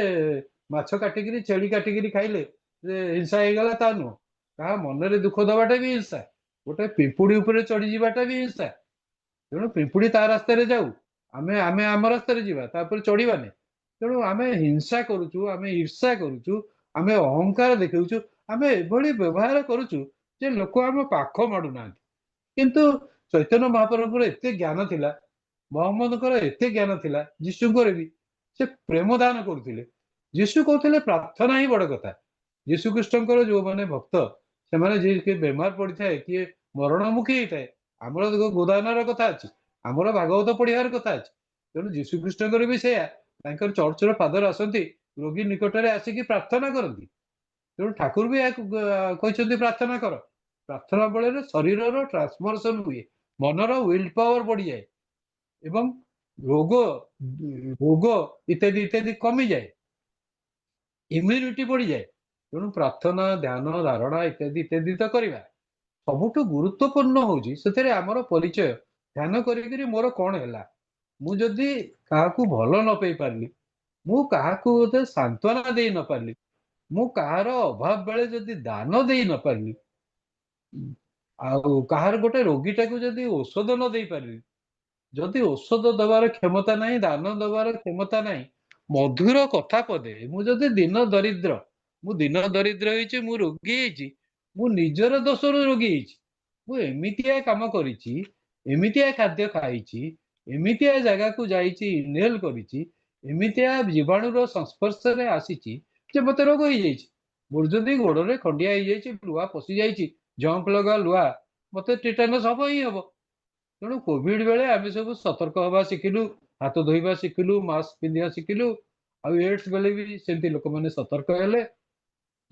ମାଛ କାଟିକିରି ଛେଳି କାଟିକିରି ଖାଇଲେ ଯେ ହିଂସା ହେଇଗଲା ତା ନୁହଁ। କାହା ମନରେ ଦୁଃଖ ଦେବାଟା ବି ହିଂସା, ଗୋଟେ ପିମ୍ପୁଡି ଉପରେ ଚଢିଯିବାଟା ବି ହିଂସା। ତେଣୁ ପିମ୍ପୁଡି ତା ରାସ୍ତାରେ ଯାଉ, ଆମେ ଆମେ ଆମ ରାସ୍ତାରେ ଯିବା, ତାପରେ ଚଢିବାନି। ତେଣୁ ଆମେ ହିଂସା କରୁଛୁ, ଆମେ ଈର୍ଷା କରୁଛୁ, ଆମେ ଅହଙ୍କାର ଦେଖାଉଛୁ, ଆମେ ଏଭଳି ବ୍ୟବହାର କରୁଛୁ ଯେ ଲୋକ ଆମ ପାଖ ମାଡୁନାହାନ୍ତି। କିନ୍ତୁ ଚୈତନ୍ୟ ମହାପ୍ରଭୁଙ୍କର ଏତେ ଜ୍ଞାନ ଥିଲା, ମହମ୍ମଦଙ୍କର ଏତେ ଜ୍ଞାନ ଥିଲା, ଯୀଶୁଙ୍କର ବି ସେ ପ୍ରେମ ଦାନ କରୁଥିଲେ। ଯୀଶୁ କହୁଥିଲେ ପ୍ରାର୍ଥନା ହିଁ ବଡ କଥା। ଯୀଶୁ ଖ୍ରୀଷ୍ଟଙ୍କର ଯୋଉମାନେ ଭକ୍ତ, ସେମାନେ ଯିଏ କିଏ ବେମାର ପଡିଥାଏ, କିଏ ମରଣମୁଖୀ ହେଇଥାଏ, ଆମର ଗୋଦାନର କଥା ଅଛି, ଆମର ଭାଗବତ ପଢିବାର କଥା ଅଛି। ତେଣୁ ଯୀଶୁ ଖ୍ରୀଷ୍ଟଙ୍କର ବି ସେଇଆ, ତାଙ୍କର ଚର୍ଚ୍ଚର ପାଦରେ ଆସନ୍ତି, ରୋଗୀ ନିକଟରେ ଆସିକି ପ୍ରାର୍ଥନା କରନ୍ତି। ତେଣୁ ଠାକୁର ବି ଏହାକୁ କହିଛନ୍ତି ପ୍ରାର୍ଥନା କର। ପ୍ରାର୍ଥନା ବଳରେ ଶରୀରର ଟ୍ରାନ୍ସଫରସନ ହୁଏ, ମନର ୱିଲ ପାୱାର ବଢିଯାଏ ଏବଂ ରୋଗ ରୋଗ ଇତ୍ୟାଦି ଇତ୍ୟାଦି କମିଯାଏ, ଇମ୍ୟୁନିଟି ବଢିଯାଏ। ତେଣୁ ପ୍ରାର୍ଥନା, ଧ୍ୟାନ, ଧାରଣା ଇତ୍ୟାଦି ଇତ୍ୟାଦି ତ କରିବା। ସବୁଠୁ ଗୁରୁତ୍ୱପୂର୍ଣ୍ଣ ହଉଛି ସେଥିରେ ଆମର ପରିଚୟ। ଧ୍ୟାନ କରିକିରି ମୋର କଣ ହେଲା, ମୁଁ ଯଦି କାହାକୁ ଭଲ ନ ପାଇ ପାରିଲି, ମୁଁ କାହାକୁ ବୋଧେ ସାନ୍ତ୍ୱନା ଦେଇ ନ ପାରିଲି, ମୁଁ କାହାର ଅଭାବ ବେଳେ ଯଦି ଦାନ ଦେଇ ନ ପାରିଲି, ଆଉ କାହାର ଗୋଟେ ରୋଗୀଟାକୁ ଯଦି ଔଷଧ ନ ଦେଇ ପାରିଲି, ଯଦି ଔଷଧ ଦେବାର କ୍ଷମତା ନାହିଁ, ଦାନ ଦେବାର କ୍ଷମତା ନାହିଁ, ମଧୁର କଥା ପଦେ, ମୁଁ ଯଦି ଦିନ ଦରିଦ୍ର, ମୁଁ ଦିନ ଦରିଦ୍ର ହେଇଛି, ମୁଁ ରୋଗୀ ହେଇଛି, ମୁଁ ନିଜର ଦୋଷରୁ ରୋଗୀ ହେଇଛି, ମୁଁ ଏମିତିଆ କାମ କରିଛି, ଏମିତିଆ ଖାଦ୍ୟ ଖାଇଛି, ଏମିତିଆ ଜାଗାକୁ ଯାଇଛି, ଇନହେଲ କରିଛି, ଏମିତିଆ ଜୀବାଣୁର ସଂସ୍ପର୍ଶରେ ଆସିଛି ଯେ ମତେ ରୋଗ ହେଇଯାଇଛି। मोर जदि गोड़े खंडिया हो लुहा पशि जाइए जंप लगा लुहा मत टिटानस हम ही हम तेणु कोविड बेले आम सब सतर्क हवा शिखिलु हाथ धोवा शिखिलु मास्क पिंधा शिखिलु आड्स बेले भी सेमती लोक मैंने सतर्क हेले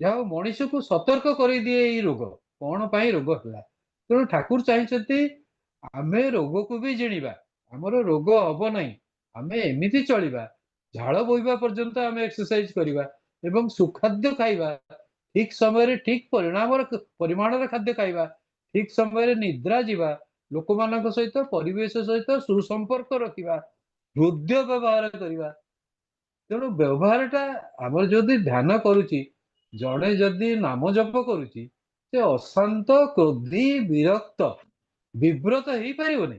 जहाँ मनीष को सतर्क कर दिए रोग कौन पाई रोग है तेणु ठाकुर चाहिए आम रोग को भी जिणवा आमर रोग हम ना आम एमती चलवा झाड़ बोवा पर्यंत आम एक्सरसाइज करवा एवं सुखाद्य खाइबा ठीक समय ठीक परिमाण खाद्य खाइबा ठीक समय निद्रा जीवा लोक मान सहित परिवेश सहित सुसंपर्क रखा हृदय व्यवहार करवा तेणु व्यवहारटा आमर जदि ध्यान करुच्ची जड़े जदि नाम जप करुच्ची से अशांत क्रोधी विरक्त विव्रत हो पारनि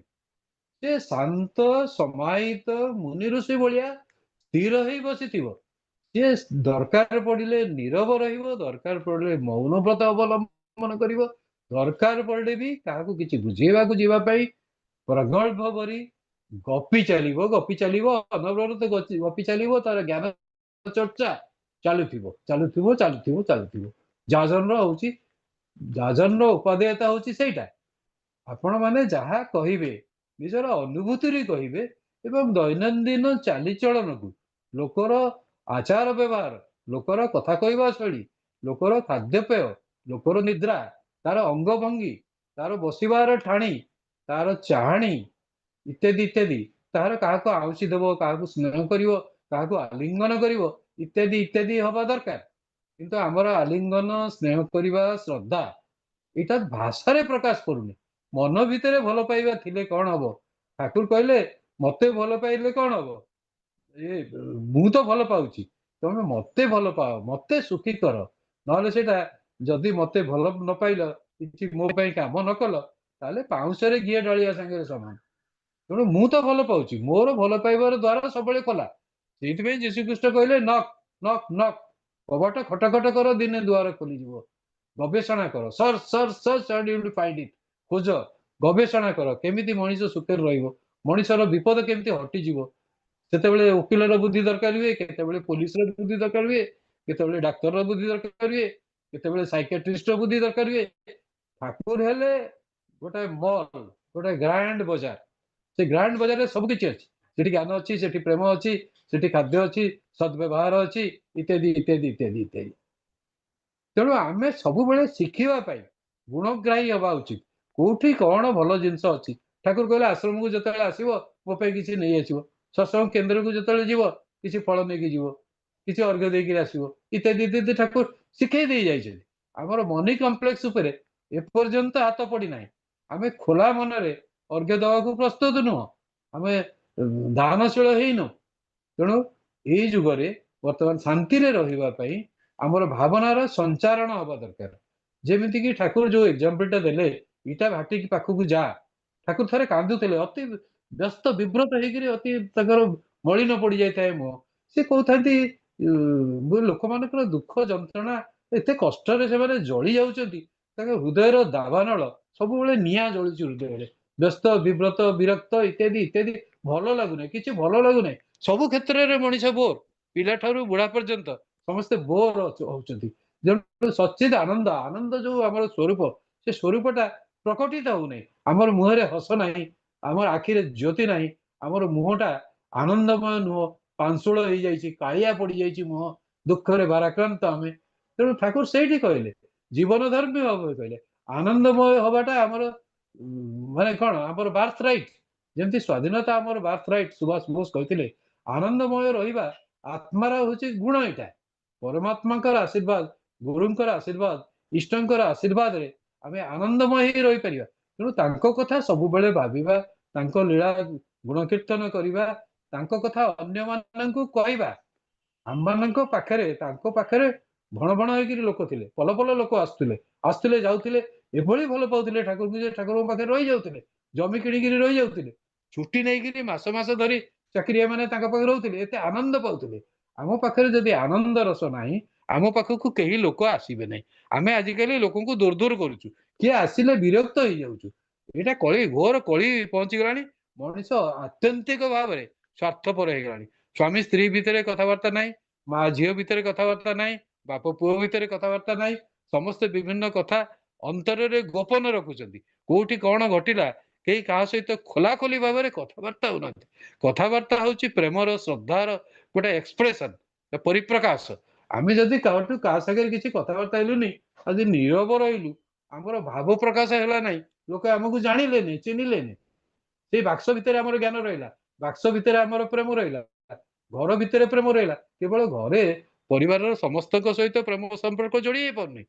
से शांत समाहित मुनि ऋषि भाया स्थिर हो बसी सी दरकार पड़े नीरव ररकार पड़े मौन व्रत अवलंबन कर दरकार पड़े भी क्या कि बुझेवा जावाई प्रगल्भ करी गपी चलो अनवरत गपी चलो तार ज्ञान चर्चा चलुव चलुव चलुव चलुव जाजन हूँ जाजन उपादेयता हूँ सेटा आपण मैंने जहाँ कहे निजर अनुभूति कहे एवं दैनंदिन चालीचलन को लोकर आचार व्यवहार लोकर कथा कहवा शैली लोकर खाद्यपेय लोकर निद्रा तार अंग भंगी तार बसबार ठाणी तार चाहाणी इत्यादि इत्यादि तार क्या आउसी देव क्या स्नेह कर आलिंगन कर इत्यादि इत्यादि हवा दरकार किंतु आमर आलिंगन स्नेह करवा श्रद्धा यहाँ भाषा प्रकाश करूनी मन भितर भल पाइबा थिले कौन हम ठाकुर कहले मत भल पाइले कौन हम ये मु तो भल पाऊँ तुम मत भल पाओ मत सुखी कर ना जदि मत भल न पाइल कि मो कम न कल ताले पाउंशरे घी ढालिया सांगे सामान तेणु मु तो भल पाऊँ मोर भल पाइबार द्वारा सब खोला से जीशुख्रीष्ट कहले नक नक नक कबाट खट खट कर दिने द्वार खोलीज गवेषणा कर search search search and you will find it खोज गवेषणा कर केमिति मनीष सुखे रहिबो मनीषर विपद केमिति हटिजिवो सेतेबेले वकीलर बुद्धि दरकार हुए केतेबेले पुलिसर बुद्धि दरकार हुए केतेबेले डाक्तर बुद्धि दरकार हुए केतेबेले साइकियाट्रिस्ट बुद्धि दरकार हुए ठाकुर हेले गोटे मॉल गोटे ग्रांड बाजार से ग्रांड बाजार रे सब किछि अछि सेठी ज्ञान अछि सेठी प्रेम अछि सेठी खाद्य अछि सद्व्यवहार अछि इत्यादि इत्यादि इत्यादि इत्यादि तेणु आम सब शिखा गुणग्राही हवा उचित कौटी कौन भल जिनस अच्छी ठाकुर कहले आश्रम को जो आसो मो किसी नहीं आसो सत्संग केन्द्र को जो जीव किसी फल नहीं जीव किसी अर्घ्य देकर आसो इत्यादि इत्यादि ठाकुर शिखे दे जाइए आमर मनी कम्प्लेक्स एपर्यंत हाथ पड़ी ना आम खोला मनरे अर्घ्य देवा प्रस्तुत नुह आम दानशील होनु तेणु यही जुगरे बर्तमान शांति रही आमर भावनार संचारण हवा दरकार जेमिति कि ठाकुर जो एग्जाम्पलटा देले इटा भाटी पाखक जा ठाकुर थे कांदुले अति व्यस्त विव्रत होती मलिन पड़ जाए मुह सी कहते लोक मान दुख जंत्रणा एत कष्ट से जली जाऊँच हृदय दावानल सब निआ जलुची हृदय व्यस्त विव्रत विरक्त इत्यादि इत्यादि भल लगुना कि भल लगुना सबु क्षेत्र में मनीष बोर पिला ठारू बुढ़ा पर्यंत समस्ते बोर होती सचिद आनंद आनंद जो आम स्वरूप से स्वरूपटा प्रकटित होना आमर मुहरे हस ना आमर आखिरे ज्योति ना आमर मुहटा आनंदमय नुह पांशुल हो जाइए कालिया पड़ जाइए मुह दुखरे भाराक्रांत आम तेणु ठाकुर से कहले जीवन धर्मी भाव कहले आनंदमय हवाटा आमर माने कौन आमर बार्थ रईट जमी स्वाधीनता आमर बार्थ रईट सुभाष बोस कहते आनंदमय रहा आत्मार हूँ गुण यहाँ परमात्मा आशीर्वाद गुरुंकर आशीर्वाद इष्टर आशीर्वाद रे आम आनंदमय ही रही पार तेणु कथा सब बेले भाविबा लीला गुण कीर्तन करवा कथा अन्य मानू कहवा आम मान पाखे भण भण हो लोक थे पल पल लोक आसुले आसुले जाऊे एभली भल पाते ठाकुर को ठाकुर पाखे रही जाते जमी किणिक रही जाते छुट्टी नहीं मस मस धरी चाकरिया मैंने रोते एत आनंद पाते आम पाखे जदि आनंद रस ना आम पाखक कई लोक आसबे ना आम आजिकल लोक दूर दूर करुचु किए आसिले विरक्त हो जाऊँ यहाँ कली घोर कली पहुंची गला मनीष आत्यंतिक भाव में स्वार्थपर हो गला स्वामी स्त्री भितर कथबार्ता ना माँ झील भितर कथबार्ता ना बाप पुओ भितर कथबार्ता नहीं समस्ते विभिन्न कथा अंतर गोपन रखुंट कौटी कौन घटला कई क्या सहित खोला खोली भाव में कथबार्ता होना कथबार्ता हूँ प्रेमर श्रद्धार गोटे एक्सप्रेशन परिप्रकाश आम जदि क्या सागर किसी कथबार्ता हेलुनि आज नीरव रही आमर भाव प्रकाश है ना लोक आमको जानिले चिन्हले से बाक्स भितर आम ज्ञान रहा बाक्स भितर आम प्रेम रहा घर भितर प्रेम रहा केवल घरे परिवार समस्त सहित प्रेम संपर्क जोड़ी पारनी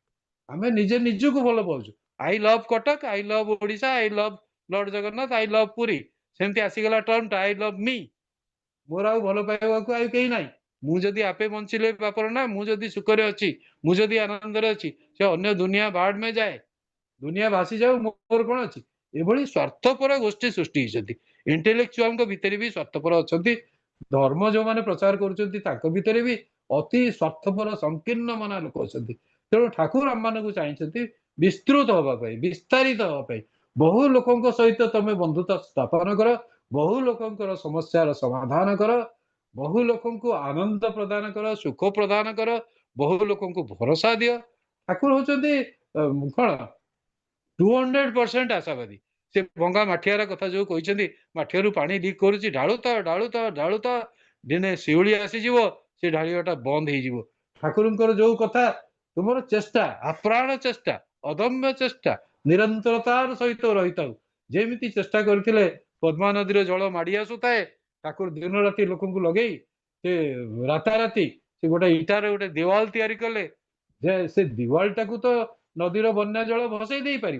आम निजे निजक भल पाचु I love Cuttack I love Odisha I love lord Jagannath I love Puri सेमती आसीगला टर्म आई लव मी मोर आ भल पाइबा कहीं ना मुझे आपे बंचिले बापर ना मुझे सुखरे अच्छी मुझे आनंद अच्छी से अन्य दुनिया बाढ़ में जाए दुनिया भासी जाऊ मोर कौन अच्छी एभली स्वार्थपर गोष्ठी सृष्टि होती इंटेलेक्चुआल भितर भी स्वार्थपर अच्छा धर्म जो मैंने प्रचार कर भी अति स्वार्थपर संकीर्ण मना लोक अच्छा तेणु ठाकुर आम मान चाहिए विस्तृत हाँपाई विस्तारित हाँपाई बहु लोक सहित तुम बंधुता स्थापन कर बहु लोकर समस्यार समाधान कर बहु लोक आनंद प्रदान कर सुख प्रदान कर बहु लोक भरोसा दि ठाकुर होती कौन 200% आशावादी से भंगा मठियार कथा जो कहते मठिया पानी लिक करुच्ची ढालुता ढालुता ढालुता दिने शिउली आसीज से ढाड़ा बंद हो ठाकुर जो कथा तुम चेष्टा आप्राण चेष्टा अदम्य चेष्टा निरंतरतार सहित रही था जमी चेष्टा करते पद्मा नदी जल माड़ी आसुए ठाकुर दिन राति लोक लगे से राताराति से गोटे इटार गोटे देवाल तैयारी कले से दिवाल टाक तो नदीर बन्या जल भसई दे पार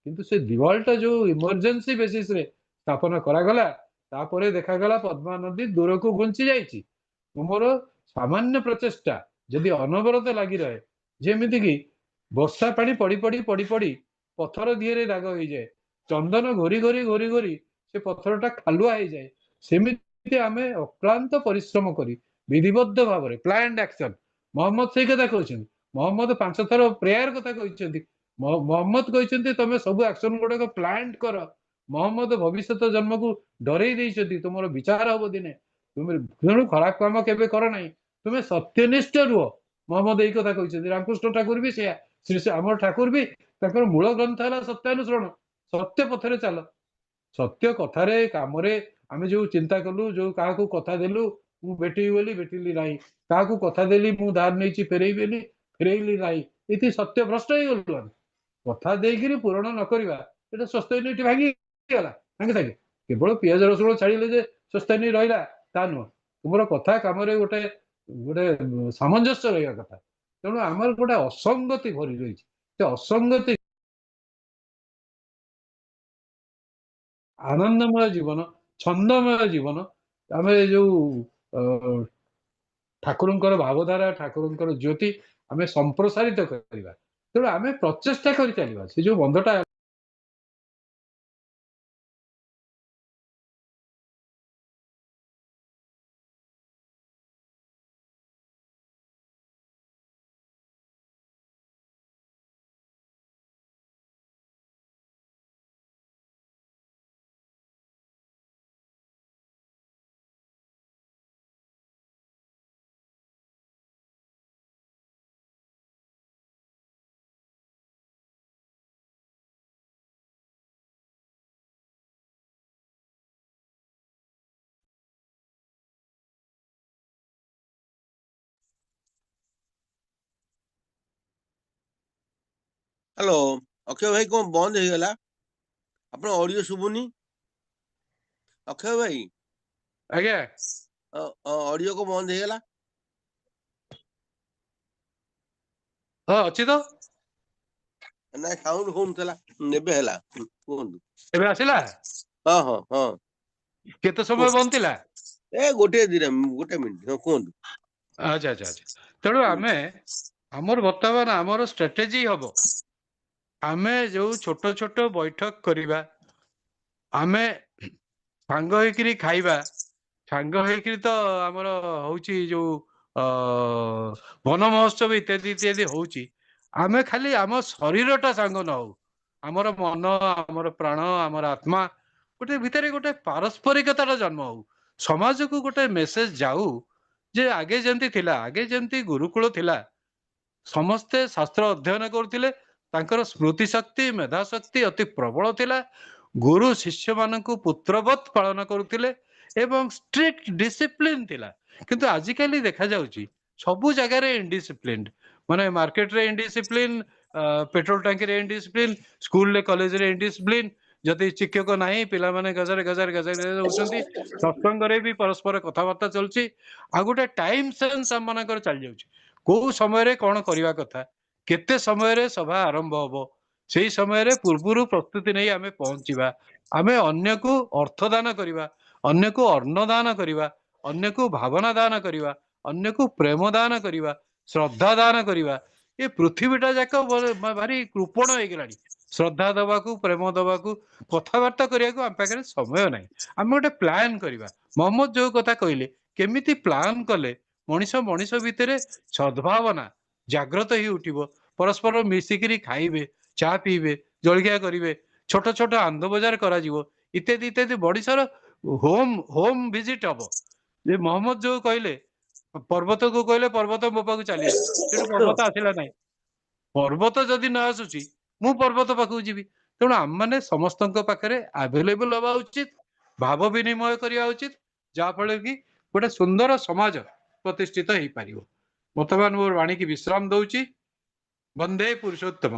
किंतु से दिवालटा जो इमरजेंसी बेसिस रे स्थापन करागला तापर देखागला पद्मा नदी दूर को घुंची जाइए मोर सामान्य प्रचेषा जदि अनवरत लगी रहे जमीती कि वर्षा पानी पड़ी पड़ी पड़ी पड़ी पत्थर दिहरे दाग हो जाए चंदन घोरी घोरी घोरी घोरी से पत्थरटा खालुआ हो जाए सेमती आम अक्लांत परिश्रम करी विधिबद्ध भाव में प्लान्ड एक्शन मोहम्मद से कथा कहते मोहम्मद 5 थर प्रेयर कथा कहते मोहम्मद कहते तुम सब एक्शन गुड़ाक प्लान कर मोहम्मद भविष्य जन्म को डरई देती तुम विचार हम दिने तुम खराब काम के कर ना तुम सत्यनिष्ठ रुह मोहम्मद यही कथा कहते रामकृष्ण ठाकुर भी से श्री आम ठाकुर भी मूल ग्रंथ है सत्यानुसरण सत्य पथरे चल सत्य कथार कम आम जो चिंता कलु जो क्या कथा देलु मु भेटी बोली भेटिली ना क्या कथा देली मु धार नहीं फेरईबेली फेरईली ना ये सत्य भ्रष्ट हो गलु कथा देकर पूरण नक स्वस्थ भांगी गला सागे सागे केवल पिज रसुण छाड़े स्वस्थ रहा ता नुह तुम कथा कम गोटे गोटे सामंजस्य रहा कथा तेणु आम गोटे असंगति भरी रही असंगति आनंदमय जीवन छंदमय जीवन आम जो ठाकुर भावधारा ठाकुर ज्योति आम संप्रसारित करवा तेणु आम प्रचेषा कर चलवा से जो बंधटा हेलो अक्षय भाई कौन बंद हो गला अपन ऑडियो शुभुनी अक्षय भाई आज्ञा ऑडियो को बंद हो गला हाँ अच्छी तो ना साउंड होम थला नेबे हला कोन एबे आसिला हां हां हां केते समय बंद थिला ए गोटे मिनिट हां कोन अच्छा अच्छा अच्छा तेणु आमे हमर वर्तमान हमर स्ट्रेटेजी हबो आमे जो छोट छोट बैठक करिबा आमे सांग होइकरी खाइबा सांग होइकरी तो हमर होउची जो वन महोत्सव इत्यादि इत्यादि होउची आमे खाली आम शरीरटा सांग न हो आमर मन आमर प्राण आमर आत्मा गोटे भितर गोटे पारस्परिकतार जन्म हो समाज को गोटे मेसेज जाऊ जे आगे जमती थिला आगे जमती गुरुकुल थिला ସମସ୍ତେ ଶାସ୍ତ୍ର ଅଧ୍ୟୟନ କରୁଥିଲେ, ତାଙ୍କର ସ୍ମୃତି ଶକ୍ତି ମେଧା ଶକ୍ତି ଅତି ପ୍ରବଳ ଥିଲା, ଗୁରୁ ଶିଷ୍ୟମାନଙ୍କୁ ପୁତ୍ରବତ୍ ପାଳନ କରୁଥିଲେ ଏବଂ ଷ୍ଟ୍ରିକ୍ଟ ଡିସିପ୍ଲିନ ଥିଲା। କିନ୍ତୁ ଆଜିକାଲି ଦେଖାଯାଉଛି ସବୁ ଜାଗାରେ ଇନଡିସିପ୍ଲିନ, ମାନେ ମାର୍କେଟରେ ଇନଡିସିପ୍ଲିନ, ପେଟ୍ରୋଲ ଟାଙ୍କିରେ ଇନଡିସିପ୍ଲିନ, ସ୍କୁଲରେ କଲେଜରେ ଇନଡିସିପ୍ଲିନ, ଯଦି ଶିକ୍ଷକ ନାହିଁ ପିଲାମାନେ ଗଜରେ ଗଜରେ ଗଜରେ ହଉଛନ୍ତି, ସତ୍ସଙ୍ଗରେ ବି ପରସ୍ପର କଥାବାର୍ତ୍ତା ଚାଲୁଛି। ଆଉ ଗୋଟେ ଟାଇମ ସେନ୍ସ ଆମମାନଙ୍କର ଚାଲି ଯାଉଛି, କୋଉ ସମୟରେ କଣ କରିବା କଥା, କେତେ ସମୟରେ ସଭା ଆରମ୍ଭ ହବ, ସେଇ ସମୟରେ ପୂର୍ବରୁ ପ୍ରସ୍ତୁତି ନେଇ ଆମେ ପହଞ୍ଚିବା, ଆମେ ଅନ୍ୟକୁ ଅର୍ଥ ଦାନ କରିବା, ଅନ୍ୟକୁ ଅନ୍ନ ଦାନ କରିବା, ଅନ୍ୟକୁ ଭାବନା ଦାନ କରିବା, ଅନ୍ୟକୁ ପ୍ରେମ ଦାନ କରିବା, ଶ୍ରଦ୍ଧା ଦାନ କରିବା। ଏ ପୃଥିବୀଟା ଯାକ ଭାରି କୃପଣ ହେଇଗଲାଣି, ଶ୍ରଦ୍ଧା ଦବାକୁ, ପ୍ରେମ ଦବାକୁ, କଥାବାର୍ତ୍ତା କରିବାକୁ ଆମ ପାଖରେ ସମୟ ନାହିଁ। ଆମେ ଗୋଟେ ପ୍ଲାନ କରିବା। ମହମ୍ମଦ ଯୋଉ କଥା କହିଲେ, କେମିତି ପ୍ଲାନ କଲେ ମଣିଷ ମଣିଷ ଭିତରେ ସଦ୍ଭାବନା ଜାଗ୍ରତ ହେଇ ଉଠିବ, ପରସ୍ପର ମିଶିକିରି ଖାଇବେ, ଚା ପିଇବେ, ଜଳଖିଆ କରିବେ, ଛୋଟ ଛୋଟ ଆନନ୍ଦ ବଜାର କରାଯିବ, ଇତ୍ୟାଦି ଇତ୍ୟାଦି। ମଣିଷର ହୋମ ହୋମ ଭିଜିଟ ହବ। ଯେ ମହମ୍ମଦ ଯୋଉ କହିଲେ, ପର୍ବତକୁ କହିଲେ ପର୍ବତ ମୋ ପାଖକୁ ଚାଲି ଆସ, ସେଠୁ ପର୍ବତ ଆସିଲା ନାହିଁ। ପର୍ବତ ଯଦି ନ ଆସୁଛି ମୁଁ ପର୍ବତ ପାଖକୁ ଯିବି। ତେଣୁ ଆମମାନେ ସମସ୍ତଙ୍କ ପାଖରେ ଆଭେଲେବଲ ହବା ଉଚିତ, ଭାବ ବିନିମୟ କରିବା ଉଚିତ, ଯାହା ଫଳରେ କି ଗୋଟେ ସୁନ୍ଦର ସମାଜ ପ୍ରତିଷ୍ଠିତ ହେଇପାରିବ। ବର୍ତ୍ତମାନ ମୋର ବାଣୀକି ବିଶ୍ରାମ ଦଉଛି। ବନ୍ଦେ ପୁରୁଷୋତ୍ତମ।